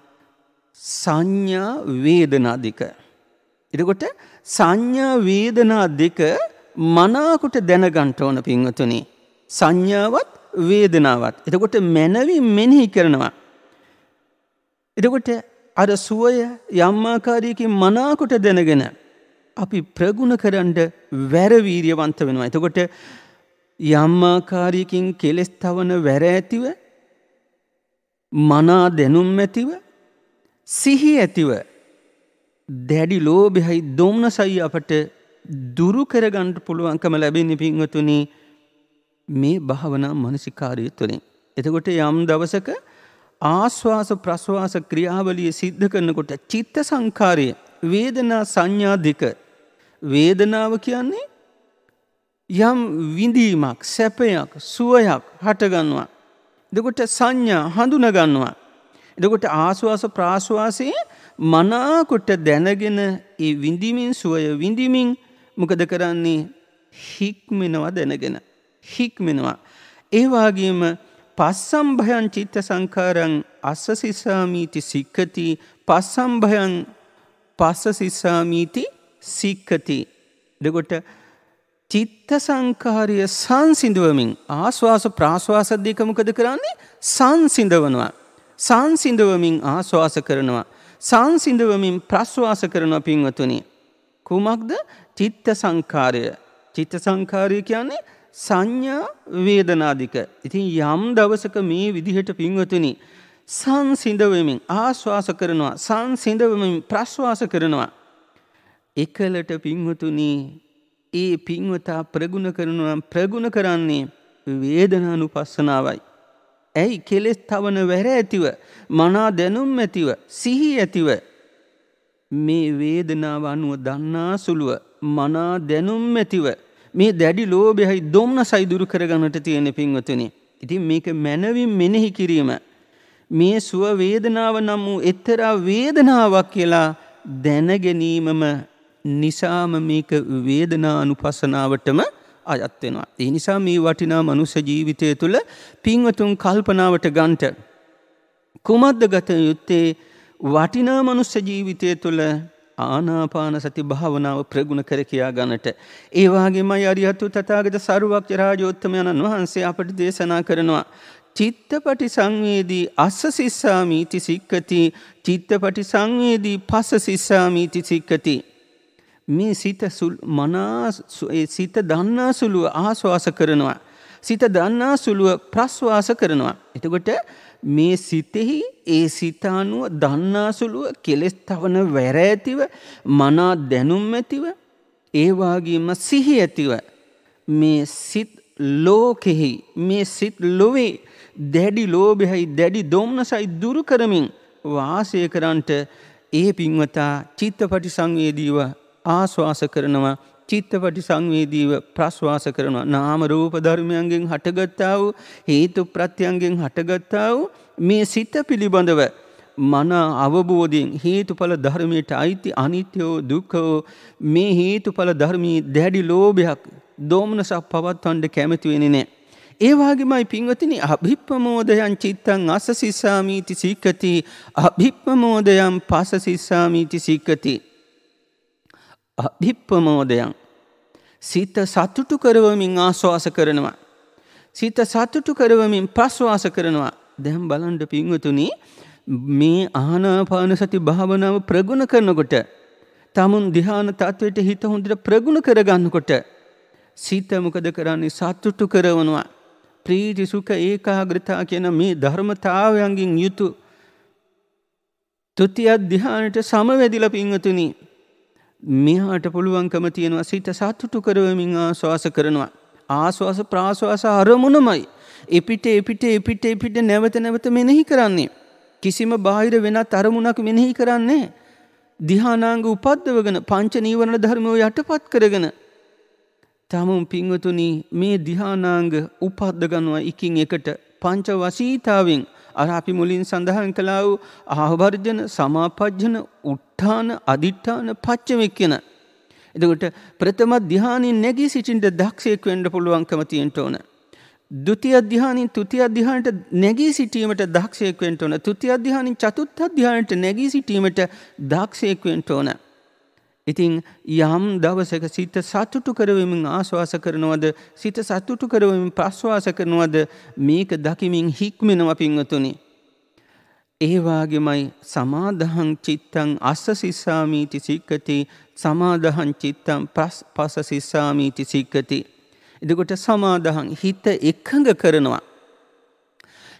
සංඥා වේදනා දෙක. එතකොට සංඥා වේදනා දෙක මනාකොට දැනගන්න ඕන පින්වතුනි. සංඥාවත් වේදනාවත්. එතකොට මනවින් මෙනෙහි කරනවා. එතකොට අර සුවය යම් ආකාරයකින් මනාකොට දැනගෙන අපි ප්‍රගුණ කරන්න වැර වීර්යවන්ත වෙනවා. එතකොට යම් ආකාරයකින් කෙලස් තවන වැර ඇතිව, මනා දැනුම් ඇතිව, සිහි ඇතිව දැඩි ලෝභයයි දොම්නසයි අපට දුරු කරගන්න පුළුවන්කම ලැබෙන්නේ පින්වතුනි මේ භාවනා මනසිකාරය තුළින්. එතකොට යම් දවසක ආස්වාස ප්‍රස්වාස ක්‍රියාවලිය සිද්ධ කරනකොට චිත්ත සංඛාරය වේදනා සංඥා දෙක. වේදනාව කියන්නේ යම් විඳීමක්, සැපයක්, සුවයක් හටගන්නවා. එතකොට සංඥා හඳුනා ගන්නවා. එතකොට ආස්වාස ප්‍රාස්වාසයේ මනාකොට දැනගෙන ඒ විඳිමින් සුවය විඳිමින් මොකද කරන්නේ? හික්මෙනවා, දැනගෙන හික්මෙනවා. ඒ වගේම පස්සම්භයං චිත්ත සංඛාරං අස්ස සිස්සාමීති සික්ඛති පස්සම්භයං පස්ස සිස්සාමීති සික්ඛති. එතකොට චිත්ත සංඛාරය සංසිඳවමින් ආස්වාස ප්‍රාස්වාස දෙක මොකද කරන්නේ? සංසිඳවනවා. සංසිඳවමින් ආස්වාස කරනවා, සංසිඳවමින් ප්‍රස්වාස කරනවා පින්වතුනි. කුමක්ද? චිත්ත සංඛාරය. චිත්ත සංඛාරය කියන්නේ සංඥා වේදනාදික. ඉතින් යම් දවසක මේ විදිහට පින්වතුනි සංසිඳවමින් ආස්වාස කරනවා, සංසිඳවමින් ප්‍රස්වාස කරනවා. එකලට පින්වතුනි ඒ පින්වතා ප්‍රගුණ කරනවා, ප්‍රගුණ කරන්නේ වේදනානුපස්සනාවයි. ඇයි? කෙලෙස් තවන වැර ඇතිව, මනා දැනුම් ඇතිව, සිහි ඇතිව මේ වේදනාව අනුව දන්නා සුළුව මනා දැනුම් ඇතිව මේ දැඩි ලෝභයයි දොම්නසයි දුරු කරගන්නට තියෙන පින්වතුනි. ඉතින් මේක මනවින් මෙනෙහි කිරීම, මේ සුව වේදනාව නම් වූ එක්තරා වේදනාවක් කියලා දැන ගැනීමම නිසාම මේක වේදනානුපස්සනාවටම අයත් වෙනවා. ඒ නිසා මේ වටිනා මනුෂ්‍ය ජීවිතය තුළ පින්වතුන් කල්පනාවට ගන්නට කුමද්ද ගත යුත්තේ? වටිනා මනුෂ්‍ය ජීවිතය තුළ ආනාපාන සති භාවනාව ප්‍රගුණ කර කියා ගන්නට. ඒ වගේමයි අරිහත් තථාගත සරුවක්ඛ රාජෝත්තමයන්න් වහන්සේ අපට දේශනා කරනවා චිත්තපටි සංවේදී අස්ස සිස්සාමීති සික්ඛති චිත්තපටි සංවේදී පස්ස සිස්සාමීති සික්ඛති. මේ සිත සිත දන්නා සුළුව ආස්වාස කරනවා, සිත දන්නා සුළුව ප්‍රස්වාස කරනවා. එතකොට මේ සිතෙහි ඒ සිත අනුව දන්නා සුළුව කෙලෙස් තවන වැර ඇතිව, මනා දැනුම් ඇතිව, ඒ වගේම සිහි ඇතිව මේ සිත් ලෝකෙහි, මේ සිත් ලොවේ දැඩි ලෝභයයි දැඩි දොම්නසයි දුරු කරමින් වාසය කරන්ට ඒ පින්වතා චිත්තපටි සංවේදීව ආස්වාස කරනවා, චිත්තපටි සංවේදීව ප්‍රස්වාස කරනවා. නාම රූප ධර්මයන්ගෙන් හටගත්තා වූ, හේතු ප්‍රත්‍යයන්ගෙන් හටගත්තා වූ මේ සිත පිළිබඳව මන අවබෝධයෙන් හේතුඵල ධර්මයට අයිති අනිත්‍යෝ දුක්ඛෝ මේ හේතුඵල ධර්මී දැඩි ලෝභයක් දෝමනසක් පවත්වන්න කැමති වෙන්නේ නැහැ. ඒ වගේමයි පින්වතුනි අභිප්පමෝදයන් චිත්තං අස්ස සිස්සාමීති සික්ඛති අභිප්පමෝදයන් පස්ස සිස්සාමීති සික්ඛති. අභිප්පමෝදයන් සිත සතුටු කරවමින් ආස්වාස කරනවා. සිත සතුටු කරවමින් ප්‍රස්වාස කරනවා. දැන් බලන්න පින්වතුනි මේ ආනාපාන සති භාවනාව ප්‍රගුණ කරනකොට තමුන් ධ්‍යාන තත්වයට හිත හොඳට ප්‍රගුණ කරගන්නකොට සිත මොකද කරන්නේ? සතුටු කරවනවා. ප්‍රීති සුඛ ඒකාග්‍රතාව කියන මේ ධර්මතාවයන්ගෙන් යුතු තුතිය ධ්‍යානයට සමවැදිලා පින්වතුනි මෙහාට පුළුවන්කම තියෙනවා සිත සතුටු කරවමින් ආස්වාස කරනවා. ආස්වාස ප්‍රාස්වාස අරමුණමයි එපිට නැවත නැවත මෙනෙහි කරන්නේ. කිසිම බාහිර වෙනත් අරමුණක් මෙනෙහි කරන්නේ. ධ්‍යානාංග උපද්දවගෙන පංච නීවරණ ධර්මෝ යටපත් කරගෙන තමුන් පින්වතුනි මේ ධ්‍යානාංග උපද්ද ගන්නවා එකින් එකට පංච වසීතාවෙන්. අර අපි මුලින් සඳහන් කළා වූ ආවර්ජන සමාපජ්ජන උත්ථාන අදිඨාන පච්චවෙක්කන. එතකොට ප්‍රථම ධ්‍යානින් නැගී සිටින්න දක්ෂයෙක් වෙන්න පුළුවන්කම තියෙන්න ඕන. ဒုတိ ය ධ්‍යානින් තෘතිය ධ්‍යානට නැගී සිටීමට දක්ෂයෙක් වෙන්න ඕන. තෘතිය ධ්‍යානින් චතුර්ථ ධ්‍යානට නැගී සිටීමට දක්ෂයෙක් වෙන්න ඕන. ඉතින් යම් දවසක සිත සතුටු කරවමින් ආස්වාස කරනවද සිත සතුටු කරවමින් ප්‍රස්වාස කරනවද මේක දකිමින් හික්මෙනවා පින්වතුනි. ඒ වාගේමයි සමාදහං චිත්තං අස්ස සිස්සාමීති සික්කති සමාදහං චිත්තං පස්ස සිස්සාමීති සික්කති. එතකොට සමාදහං හිත එකඟ කරනවා.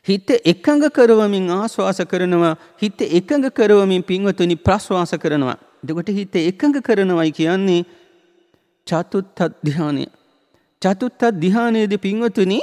හිත එකඟ කරවමින් ආස්වාස කරනවා. හිත එකඟ කරවමින් පින්වතුනි ප්‍රස්වාස කරනවා. එතකොට හිත එකඟ කරනවයි කියන්නේ චතුත්ථ ධ්‍යානය. චතුත්ථ ධ්‍යානයේදී පින්වතුනි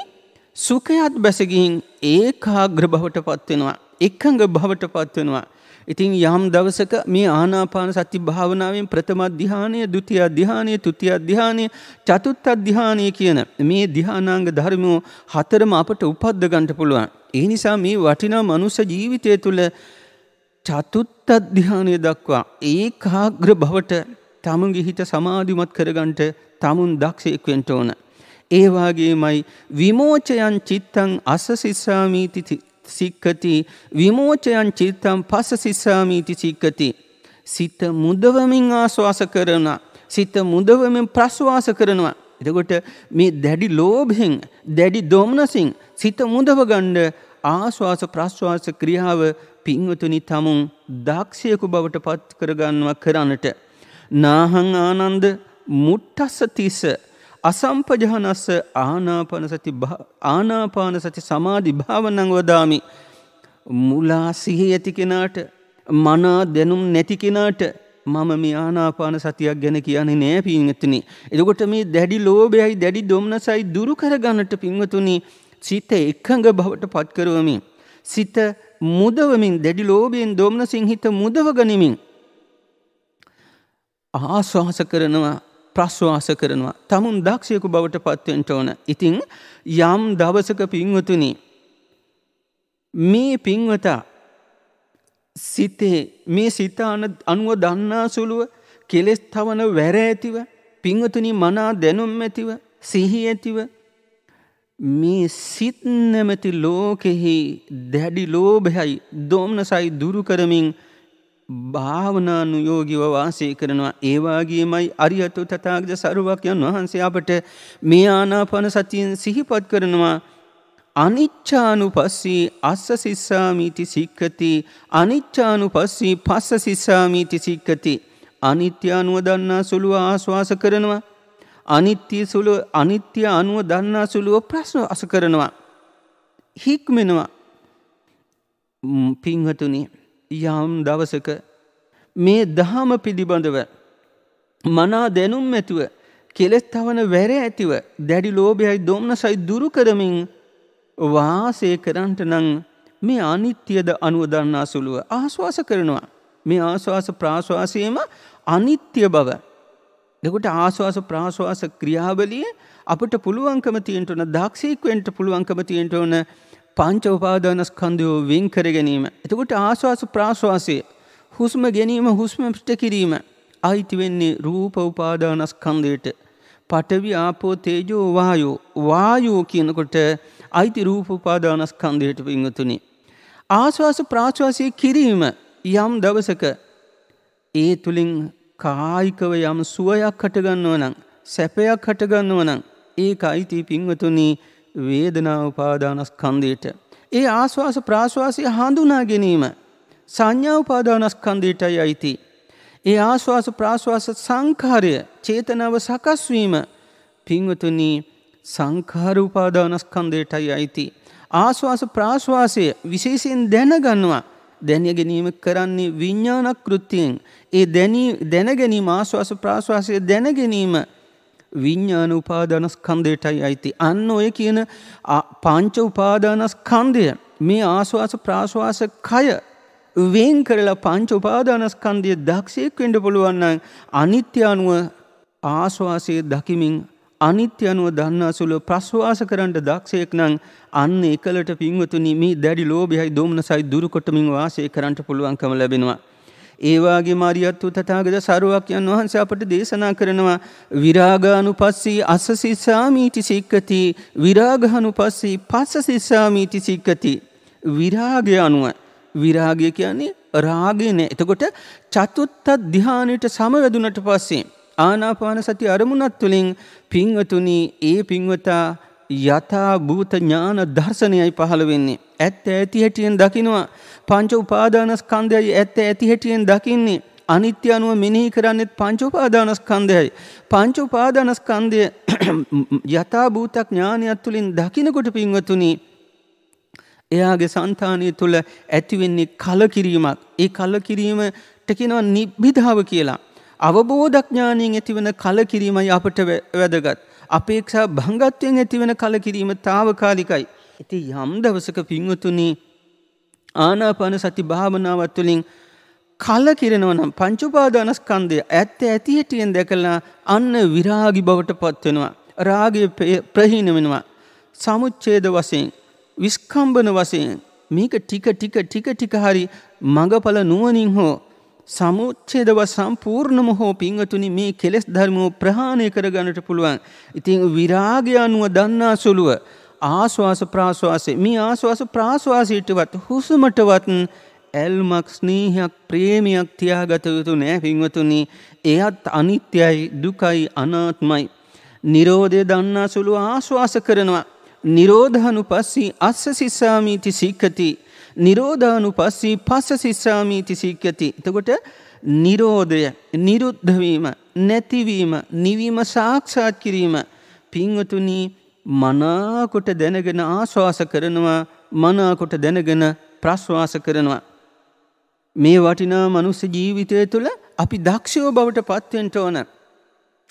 සුඛයත් බැස ගින් ඒකාග්‍ර භවට පත් වෙනවා. එකඟ භවට පත් වෙනවා. ඉතින් යම් දවසක මේ ආනාපාන සති භාවනාවෙන් ප්‍රථම ධ්‍යානය, ဒုတိ ය ධ්‍යානය, තෘතිය ධ්‍යානය, චතුත්ථ ධ්‍යානය කියන මේ ධ්‍යානාංග ධර්මෝ හතරම අපට උපද්ද ගන්න පුළුවන්. ඒ නිසා මේ වටිනා මනුෂ්‍ය ජීවිතය තුළ චතුත්ථ ධ්‍යානය දක්වා ඒකාග්‍ර භවට තමුන්ගේ හිත සමාධිමත් කරගන්නට තමුන් දක්ෂයෙක් වෙන්න ඕන. ඒ වාගේමයි විමෝචයන් චිත්තං අස්ස සිස්සාමීති සික්කති විමෝචයන් චිත්තං පස්ස සිස්සාමීති සික්කති. සිත මුදවමින් ආස්වාස කරනවා. සිත මුදවමින් ප්‍රස්වාස කරනවා. එතකොට මේ දැඩි ලෝභයෙන් දැඩි දොම්නසින් සිත මුදව ගන්න ආස්වාස ප්‍රස්වාස ක්‍රියාව පින්වතුනි තමුන් දක්ෂයෙකු බවට පත් කරගන්නවා කරන්නට. නාහං ආනන්ද මුට්ටස්ස තිස්ස අසම්පජානස්ස ආනාපාන සති සමාධි භාවනං වදාමි. මුලා සිහි ඇති කෙනාට මනා දැනුම් නැති කෙනාට මම මේ ආනාපාන සතියක් ගැන කියන්නේ නෑ පින්වතුනි. එතකොට මේ දැඩි ලෝභයයි දැඩි දොම්නසයි දුරු කරගන්නට පින්වතුනි සිත එකඟ බවට පත් කරවමින් සිත මුදවමින් දැඩි ලෝභයෙන් දොම්නසින් හිත මුදව ගනිමින් ආස්වාස කරනවා ප්‍රස්වාස කරනවා. තමුන් දක්ෂයෙකු බවට පත් වෙන්න ඕන. ඉතින් යම් දවසක පින්වතුනි මේ පින්වතා සිතේ මේ සිත අනුව දන්නා සුළුව කෙලෙස් තවන වැර ඇතිව පින්වතුනි මනා දැනුම් ඇතිව සිහි ඇතිව මේ සිත් නැමැති ලෝකෙහි දැඩි ලෝභයයි දොම්නසයි දුරු කරමින් භාවනානුයෝගීව වාසය කරනවා. ඒ වගේමයි අරියතු තථාගත සරුවක්යන් වහන්සේ අපට මේ ආනාපාන සතියෙන් සිහිපත් කරනවා. අනිච්ඡානුපස්සී අස්ස සිස්සාමීති සික්ඛති අනිච්ඡානුපස්සී පස්ස සිස්සාමීති සික්ඛති. අනිත්‍ය අනුව දන්නා සුළුව ආස්වාස කරනවා. අනිත්‍ය අනුව දන්නා සුළුව ප්‍රස්වාස කරනවා. හික්මෙනවා. පින්වතුනි යම් දවසක මේ දහම පිළිබඳව මනා දැනුම් ඇතිව කෙලෙස් තවන වැර ඇතිව දැඩි ලෝභයයි දොම්නසයි දුරු කරමින් වාසය කරන්නට නම් මේ අනිත්‍යද අනුව දන්නා සුළුව ආස්වාස කරනවා. මේ ආස්වාස ප්‍රාස්වාසයේම අනිත්‍ය බව. එතකොට ආස්වාස ප්‍රාස්වාස ක්‍රියාවලිය අපිට පුළුවන්කම තියෙන්න ඕන දක්ෂයෙක් වෙන්න පුළුවන්කම තියෙන්න ඕන පංච උපාදානස්කන්ධය වෙන් කර ගැනීම. එතකොට ආස්වාස ප්‍රාස්වාසය හුස්ම ගැනීම හුස්ම පිට කිරීම අයිති වෙන්නේ රූප උපාදානස්කන්ධයට. පඨවි ආපෝ තේජෝ වායෝ වායෝ කියනකොට අයිති රූප උපාදානස්කන්ධයට පින්වතුනි. ආස්වාස ප්‍රාස්වාසය කිරීම යම් දවසක ඒ තුලින් කායිකව යම් සුවයක් හටගන්නවා නම් සැපයක් හටගන්නවා නම් ඒකයි පින්වතුනි වේදනා උපාදානස්කන්ධයට. ඒ ආස්වාස ප්‍රාස්වාසය හඳුනා ගැනීම සංඥා උපාදානස්කන්ධයටයි අයිති. ඒ ආස්වාස ප්‍රාස්වාස සංඛාරය චේතනාව සකස් වීම පින්වතුනි සංඛාර උපාදානස්කන්ධයටයි අයිති. ආස්වාස ප්‍රාස්වාසය විශේෂයෙන් දැනගන්නවා. දැන ගැනීම කරන්නේ විඥාන කෘත්‍යයෙන්. ඒ දැන ගැනීම ආස්වාස ප්‍රාස්වාසය දැන ගැනීම විඥාන උපාදානස්කන්ධයටයි අයිති. අන්න ඔය කියන පංච උපාදානස්කන්ධය මේ ආස්වාස ප්‍රාස්වාස කය වෙන් කරලා පංච උපාදානස්කන්ධය දක්ෂයෙක් වෙන්න පුළුවන් නම් අනිත්‍ය අනුව ආස්වාසයේ දකිමින් අනිත්‍ය අනුව දන්නාසුළු ප්‍රස්වාස කරන්න දක්ෂයෙක් නම් අන්න එකලට පින්වතුනි මේ දැඩි ලෝභයයි දෝමනසයි දුරු කොටමින් වාසය කරන්න පුළුවන්කම ලැබෙනවා. ඒ වගේම අරියත් තථාගත සරුවක්යන් වහන්සේ අපට දේශනා කරනවා විරාගානුපස්සී අස්සසිස්සාමීති සික්කති විරාගානුපස්සී පස්සසිස්සාමීති සික්කති. විරාගය අනුව විරාගය කියන්නේ රාගය නෑ. එතකොට චතුත්ථ ධානයට සමවැදුනට පස්සේ ආනාපාන සති අරමුණත් තුළින් පින්වතුනි ඒ පින්වතා යථා භූත ඥාන දර්ශනයයි පහළ වෙන්නේ. ඇත්ත ඇති හැටියෙන් දකිනවා. පංච උපාදානස්කන්ධයයි ඇත්ත ඇති හැටියෙන් දකින්නේ. අනිත්‍ය අනුව මෙනෙහි කරන්නේත් පංච උපාදානස්කන්ධයයි. පංච උපාදානස්කන්ධය යථා භූත ඥානයත් තුළින් දකිනකොට පින්වතුනි එයාගේ సంతානිය තුළ ඇතිවෙන්නේ කලකිරීමක්. ඒ කලකිරීමට කියනවා නිබ්බිදාව කියලා. අවබෝධඥානයෙන් ඇතිවන කලකිරීමයි අපට වැදගත්. අපේක්ෂා භංගත්වයෙන් ඇතිවන කලකිරීම తాවකාලිකයි. ඉතින් යම් දවසක පින්වතුනි ආනාපාන සති භාවනාවත් තුළින් කලකිරෙනවා නම් පංච උපාදානස්කන්ධය ඇත්ත ඇති හැටියෙන් දැකලා අන්න විරාගි බවට පත් වෙනවා. රාගය ප්‍රහීන වෙනවා. සමුච්ඡේද වශයෙන් විස්කම්බන වශයෙන් මේක ටික හරි මඟඵල නුවණින් හෝ සමුච්ඡේදව සම්පූර්ණම හෝ පින්වතුනි මේ කෙලෙස් ධර්මෝ ප්‍රහාණය කරගන්නට පුළුවන්. ඉතින් විරාගය අනුව දන්නාසුලුව ආස්වාස ප්‍රාස්වාසයේ මේ ආස්වාස ප්‍රාස්වාසයටවත් හුස්මටවත් ඇල්මක් ස්නේහයක් ප්‍රේමයක් තියාගත යුතු නෑ පින්වතුනි. එයත් අනිත්‍යයි දුකයි අනාත්මයි. නිරෝධය දන්නාසුලු ආස්වාස කරනවා. නිරෝධානුපස්සී අස්ස සිස්සාමීති සික්ඛති නිරෝධානුපස්සී පස්ස සිස්සාමීති සික්ඛති. එතකොට නිරෝධය නිරුද්ධ වීම නැතිවීම නිවීම සාක්ෂාත් කිරීම පින්වතුනි මනාකොට දැනගෙන ආස්වාස කරනවා මනාකොට දැනගෙන ප්‍රස්වාස කරනවා. මේ වටිනා මනුස්ස ජීවිතය තුළ අපි දක්ෂයෝ බවට පත් වෙන්න ඕන.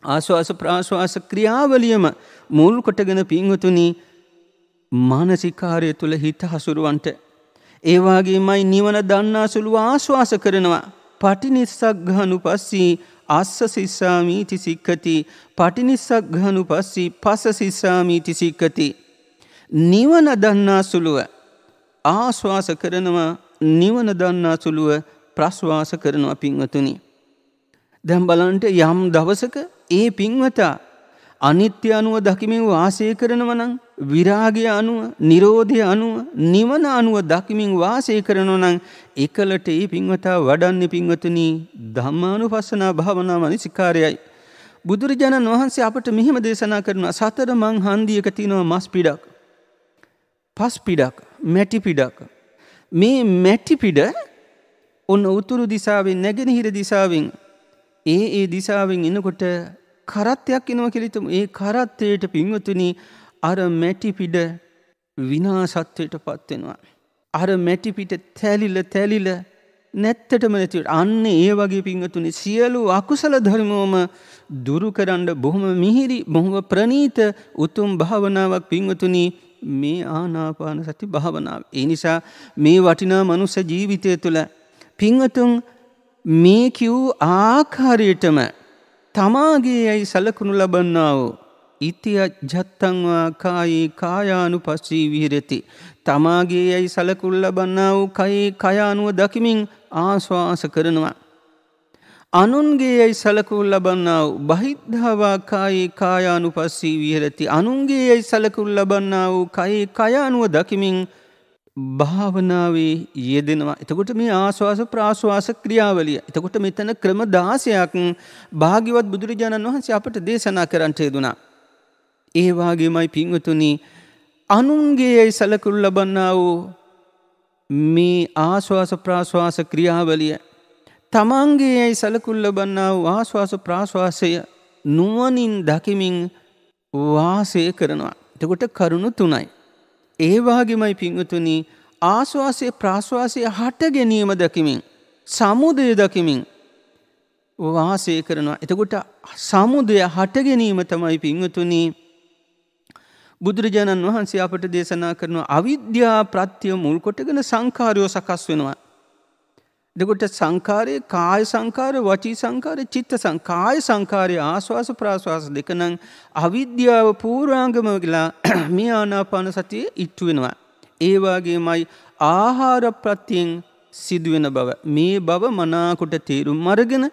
ආස්වාස ප්‍රාස්වාස ක්‍රියාවලියම මුල් කොටගෙන පින්වතුනි මානසිකාර්ය තුළ හිත හසුරුවන්ට. ඒ වගේමයි නිවන දන්නාසුළු ආස්වාස කරනවා. පටිනිස්සග්ගානුපස්සී අස්ස සිස්සාමීති සික්ඛති පටිනිස්සග්ගානුපස්සී පස්ස සිස්සාමීති සික්ඛති. නිවන දන්නාසුළුව ආස්වාස කරනවා නිවන දන්නාසුළුව ප්‍රස්වාස කරනවා පින්වතුනි. දැන් බලන්න යම් දවසක ඒ පින්වතා අනිත්‍ය අනුව දකිමින් වාසය කරනවා නම් විරාගය අනුව නිරෝධය අනුව නිවන අනුව දකිමින් වාසය කරනවා නම් එකලට ඒ පින්වතා වඩන්නේ පින්වතුනි ධම්මානුපස්සනා භාවනා මනසිකාරයයි. බුදුරජාණන් වහන්සේ අපට මෙහිම දේශනා කරනවා සතර මං හන්දියක තියෙනවා මස් පිඩක් පස් පිඩක් මැටි පිඩක්. මේ මැටි පිඩ ඔන්න උතුරු දිසාවෙන් නැගෙනහිර දිසාවෙන් ඒ දිසාවෙන් එනකොට කරත්තයක් එනවා කියලා හිතමු. ඒ කරත්තයට පින්වතුනි අර මැටි පිඩ විනාශත්වයට පත් වෙනවා. අර මැටි පිට තැලිල නැත්තටම නැති වෙනවා. අන්න ඒ වගේ පින්වතුනි සියලු අකුසල ධර්මෝම දුරු කරන්න බොහොම මිහිරි බොහොම ප්‍රණීත උතුම් භාවනාවක් පින්වතුනි මේ ආනාපාන සති භාවනාව. ඒ නිසා මේ වටිනා මනුෂ්‍ය ජීවිතය තුළ පින්වතුන් මේ කිව් ආකාරයටම තමාගේ යයි සලකුණු ලබන්නා වූ ඉතිය ජත්තංවා කායේ කායානුපස්සී විහෙරති. තමාගේ යයි සලකුණු ලබන්නා වූ කයේ කයානුව දකිමින් ආස්වාස කරනවා. අනුන්ගේ යයි සලකුණු ලබන්නා වූ බහිද්ධාවා කායේ කායානුපස්සී විහෙරති. අනුන්ගේ යයි සලකුණු ලබන්නා වූ කයේ කයානුව දකිමින් භාවනාවේ යෙදෙනවා. එතකොට මේ ආස්වාස ප්‍රාස්වාස ක්‍රියාවලිය. එතකොට මෙතන ක්‍රම 16ක් භාග්‍යවත් බුදුරජාණන් වහන්සේ අපට දේශනා කරන්නට යෙදුණා. ඒ වාගේමයි පින්වතුනි අනුන්ගේ සලකුණු ලබන්නා වූ මේ ආස්වාස ප්‍රාස්වාස ක්‍රියාවලිය තමන්ගේ සලකුණු ලබන්නා වූ ආස්වාස ප්‍රාස්වාසය නුවණින් දකිමින් වාසය කරනවා. එතකොට කරුණු තුනයි. ඒ වගේමයි පින්වතුනි ආස්වාසය ප්‍රාස්වාසය හට ගැනීම දකිමින් සමුදය දකිමින් වාසය කරනවා. එතකොට සමුදය හට ගැනීම තමයි පින්වතුනි බුදුරජාණන් වහන්සේ අපට දේශනා කරන අවිද්‍යා ප්‍රත්‍ය මුල් කොටගෙන සංඛාරය සකස් වෙනවා. එතකොට සංඛාරයේ කාය සංඛාර වචී සංඛාර චිත්ත සංඛාය සංඛාරයේ ආස්වාස ප්‍රාස්වාස දෙක නම් අවිද්‍යාව පූර්වාංගම වෙලා මේ ආනාපාන සතියේ ඉට්ටු වෙනවා. ඒ වගේමයි ආහාර ප්‍රත්‍යයෙන් සිදුවෙන බව මේ බව මනාකොට තේරුම් අරගෙන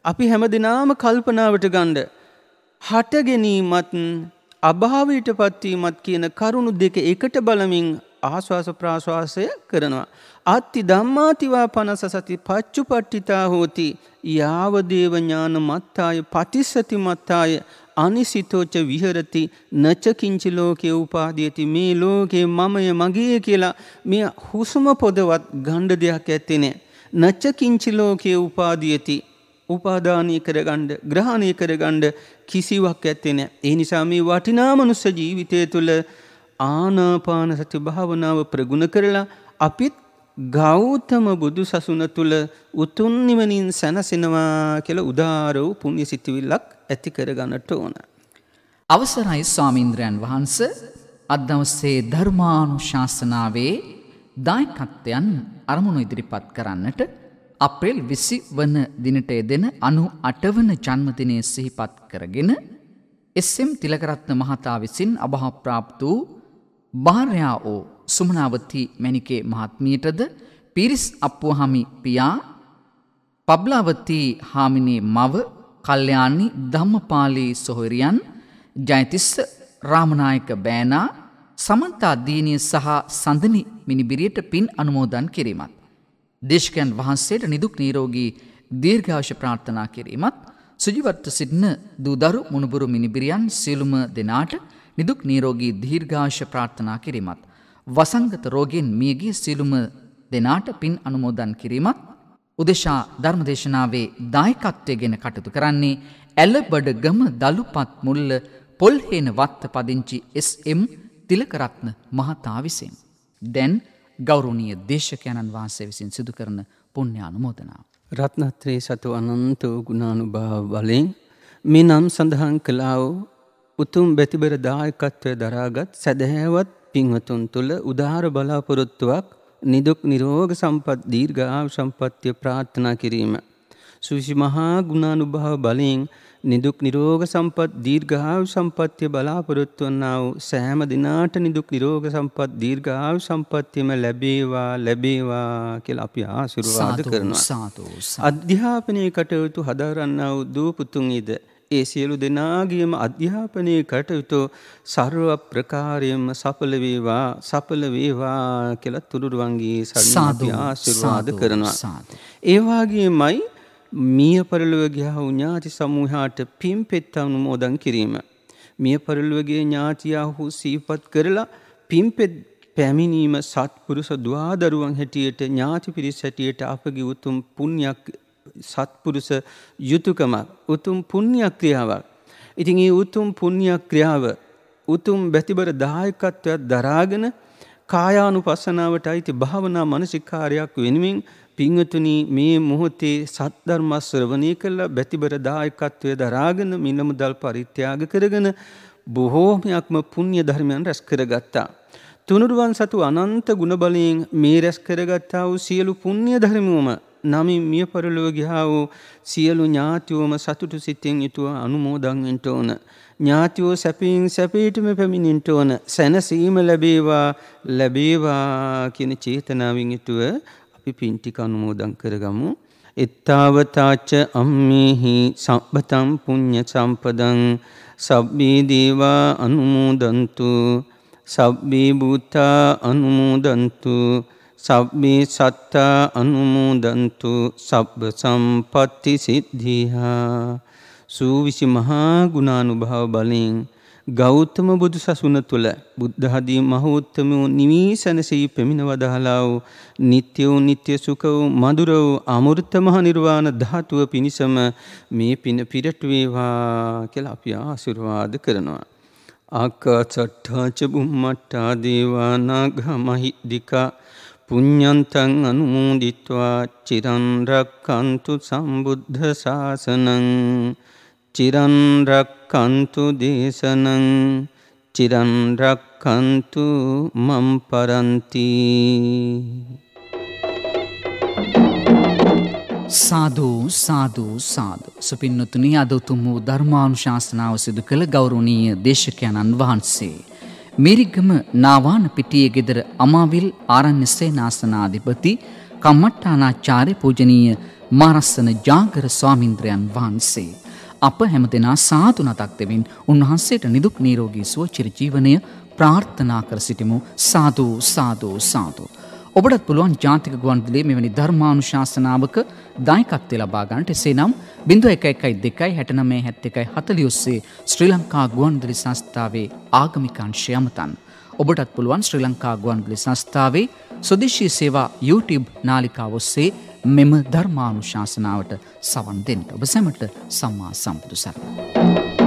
අපි හැමදිනාම කල්පනාවට ගන්න හට ගැනීමත් අභාවයට පත්වීමත් කියන කරුණු දෙක එකට බලමින් ආස්වාස ප්‍රාස්වාසය කරනවා. අත්ති ධම්මාතිවා පනස සති පච්චුපට්ඨිතා හෝති යාව දේව ඥාන මත්තාය පටිසති මත්තාය අනිසිතෝච විහෙරති නච කිංචි ලෝකේ උපාදීති. මේ ලෝකේ මමය මගේ කියලා මේ හුස්ම පොදවත් ගණ්ඩ දෙයක් ඇත්තේ නැහැ. නච කිංචි ලෝකේ උපාදීති උපාදානීය කරගන්න ග්‍රහණය කරගන්න කිසිවක් ඇත්තේ නැහැ. ඒ නිසා මේ වටිනා මනුස්ස ජීවිතය තුළ ආනාපාන සති භාවනාව ප්‍රගුණ කරලා අපිත් ගෞතම බුදු සසුන තුළ උතුම් නිවනින් සැනසෙනවා කියලා උදාර වූ පුණ්‍ය සිතිවිල්ලක් ඇති කරගන්නට ඕන. අවසරයි ස්වාමීන්ද්‍රයන් වහන්ස, අද දවසේ ධර්මානුශාසනාවේ දායකත්වයන් අරමුණු ඉදිරිපත් කරන්නට අප්‍රේල් 20 වන දිනට යෙදෙන 98 වන ජන්මදිනය සිහිපත් කරගෙන එස්.එම්. තිලකරත්න මහතා විසින් අභාවප්‍රාප්ත වූ භාර්යා වූ සුමනාවති මැණිකේ මහත්මියටද පිරිස් අප්පුහාමි පියා පබ්ලාවති හාමිනේ මව කල්යාණි ධම්මපාලි සොහොයුරියන් ජයතිස්ස රාමනායක බෑනා සමන්තා දීනිය සහ සඳනි මිනිබිරියට පින් අනුමෝදන් කිරීමත්, දේශකයන් වහන්සේට නිදුක් නිරෝගී දීර්ඝායුෂ ප්‍රාර්ථනා කිරීමත්, සුජීවත්ව සිටින දූදරු මුණුබුරු මිනිබිරියන් සියලුම දෙනාට නිදුක් නිරෝගී දීර්ඝායුෂ ප්‍රාර්ථනා කිරීමත්, වසංගත රෝගයෙන් මියගිය සියලුම දෙනාට පින් අනුමෝදන් කිරීමත් උදෙසා ධර්මදේශනාවේ දායකත්වයෙන් කටයුතු කරන්නේ ඇලබඩගම දලුපත් මුල්ල පොල්හේන වත්ත පදිංචි එස්.එම්. තිලකරත්න මහතා විසින්. දැන් ගෞරවනීය දේශකයන්න් වහන්සේ විසින් සිදු කරන පුණ්‍ය අනුමෝදනාව. රත්නත්‍රේ සතු අනන්ත ගුණානුභාව බලෙන් මේ නම් සඳහන් කළා වූ උතුම් බැතිබර දායකත්වය දරාගත් සදහැවත් පින්වතුන් තුළ උදාර බලාපොරොත්තුවක් නිදුක් නිරෝග සම්පත් දීර්ඝායු සම්පත්තිය ප්‍රාර්ථනා කිරීම. සුවිසි මහා ගුණානුභාව බලෙන් නිදුක් නිරෝග සම්පත් දීර්ඝායු සම්පත්තිය බලාපොරොත්තු වන්නා වූ සෑම දිනාට නිදුක් නිරෝග සම්පත් දීර්ඝායු සම්පත්තියම ලැබේවා ලැබේවා කියලා අපි ආශිර්වාද කරනවා. අධ්‍යාපනයේ කටයුතු හදාරන්නා වූ දූ පුතුන් ඉද ඒ සියලු දෙනාගේම අධ්‍යාපනයේ කටයුතු ਸਰව ප්‍රකාරයෙන්ම සඵල වේවා කියලා තුනුරුවන්ගේ සරණ ආශිර්වාද කරනවා. ඒ වගේමයි මිය පරලොව ගියා වූ ඥාති සමූහයට පින්පෙත් අනුමෝදන් කිරීම. මිය පරලොව ගිය ඥාතියහු සිහිපත් කරලා පින්පෙත් පැමිණීම සත්පුරුෂ දුවදරුවන් හැටියට ඥාති පිරිස හැටියට අපගේ උතුම් පුණ්‍යක් සත්පුරුෂ යුතුයකමක් උතුම් පුණ්‍ය ක්‍රියාවක්. ඉතින් මේ උතුම් පුණ්‍ය ක්‍රියාව උතුම් බැතිබර දායකත්වයක් දරාගෙන කායානුපස්සනාවට අයිති භාවනා මානසිකාරයක් වෙනුවෙන් පින්වතුනි මේ මොහොතේ සද්ධර්ම ශ්‍රවණය කළ බැතිබර දායකත්වයේ දරාගෙන මිල මුදල් පරිත්‍යාග කරගෙන බොහෝමයක්ම පුණ්‍ය ධර්මයන් රැස් කරගත්තා. තුනුරුවන් සතු අනන්ත ගුණ බලයෙන් මේ රැස් කරගත්තා වූ සියලු පුණ්‍ය ධර්මවම නමින් මිය පරලොව ගියා වූ සියලු ඥාතිවම සතුටු සිතින් යුතුව අනුමෝදන් වෙන්න ඕන. ඥාතියෝ සැපින් සැපීටම පැමිණෙන්න ඕන. සැනසීම ලැබේවා කියන චේතනාවෙන් යුතුව පින් ටික අනුමෝදන් කරගමු. එත්තාවතාච අම්මේහි සම්පතං පුඤ්ඤ සම්පදං සබ්බේ දේවා අනුමෝදන්තු සබ්බේ භූතා අනුමෝදන්තු සබ්බේ සත්තා අනුමෝදන්තු සබ්බ සම්පත්ති සිද්ධියා. සූවිසි මහා ගුණානුභාව බලෙන් ගෞතම බුදු සසුන තුළ බුද්ධ ආදී මහෝත්තම වූ නිවීසනසී පෙමින වදාළා වූ නිත්‍ය වූ නිත්‍ය සුඛ වූ මధుර වූ අමෘත මහ නිර්වාණ ධාතුව පිණිසම මේ පින පිරට වේවා කියලා අපි ආශිර්වාද කරනවා. ආකාසට්ඨා ච බුම්මට්ඨා දේවා නාග මහිද්దికා පුඤ්ඤන්තං අනුමෝදිත්වා චිරන් රක්ඛන්තු සම්බුද්ධ ශාසනං චිරන් රක්ඛන්තු දේශනං චිරන් රක්ඛන්තු මම් පරන්ති. සාදු සාදු සාදු. සුපින්නතුනි, අද උතුම් වූ ධර්මානුශාසනාව සිදු කළ ගෞරවනීය දේශකයන්න් වහන්සේ මිරිගම නාවාන පිටියේ ගෙදර අමාවිල් ආරණ්‍ය සේනාසනාධිපති කම්මට්ටානාචාර්ය පූජනීය මාරස්සන ජාගර ස්වාමින්ද්‍රයන් වහන්සේ අප හැමදෙනා සාදු නතක් දෙමින් උන්වහන්සේට නිදුක් නිරෝගී සුව චිර ජීවනය ප්‍රාර්ථනා කර සිටිමු. සාදු සාදු සාදු. ඔබටත් පුළුවන් ජාතික ගුවන්විදුලියේ මෙවැනි ධර්මානුශාසනාවක දායකත්වය ලබා ගන්නට. එසේනම් 0112 69 71 40 ඔස්සේ ශ්‍රී ලංකා ගුවන්විදුලි සංස්ථාවේ ආගමික අංශය අමතන් ඔබටත් පුළුවන් ශ්‍රී ලංකා ගුවන්විදුලි සංස්ථාවේ ස්වදේශීය සේවා YouTube නාලිකාව ඔස්සේ මෙම ධර්මානුශාසනාවට සවන් දෙන්න. ඔබ සැමට සම්මා සම්බුදු සරණයි.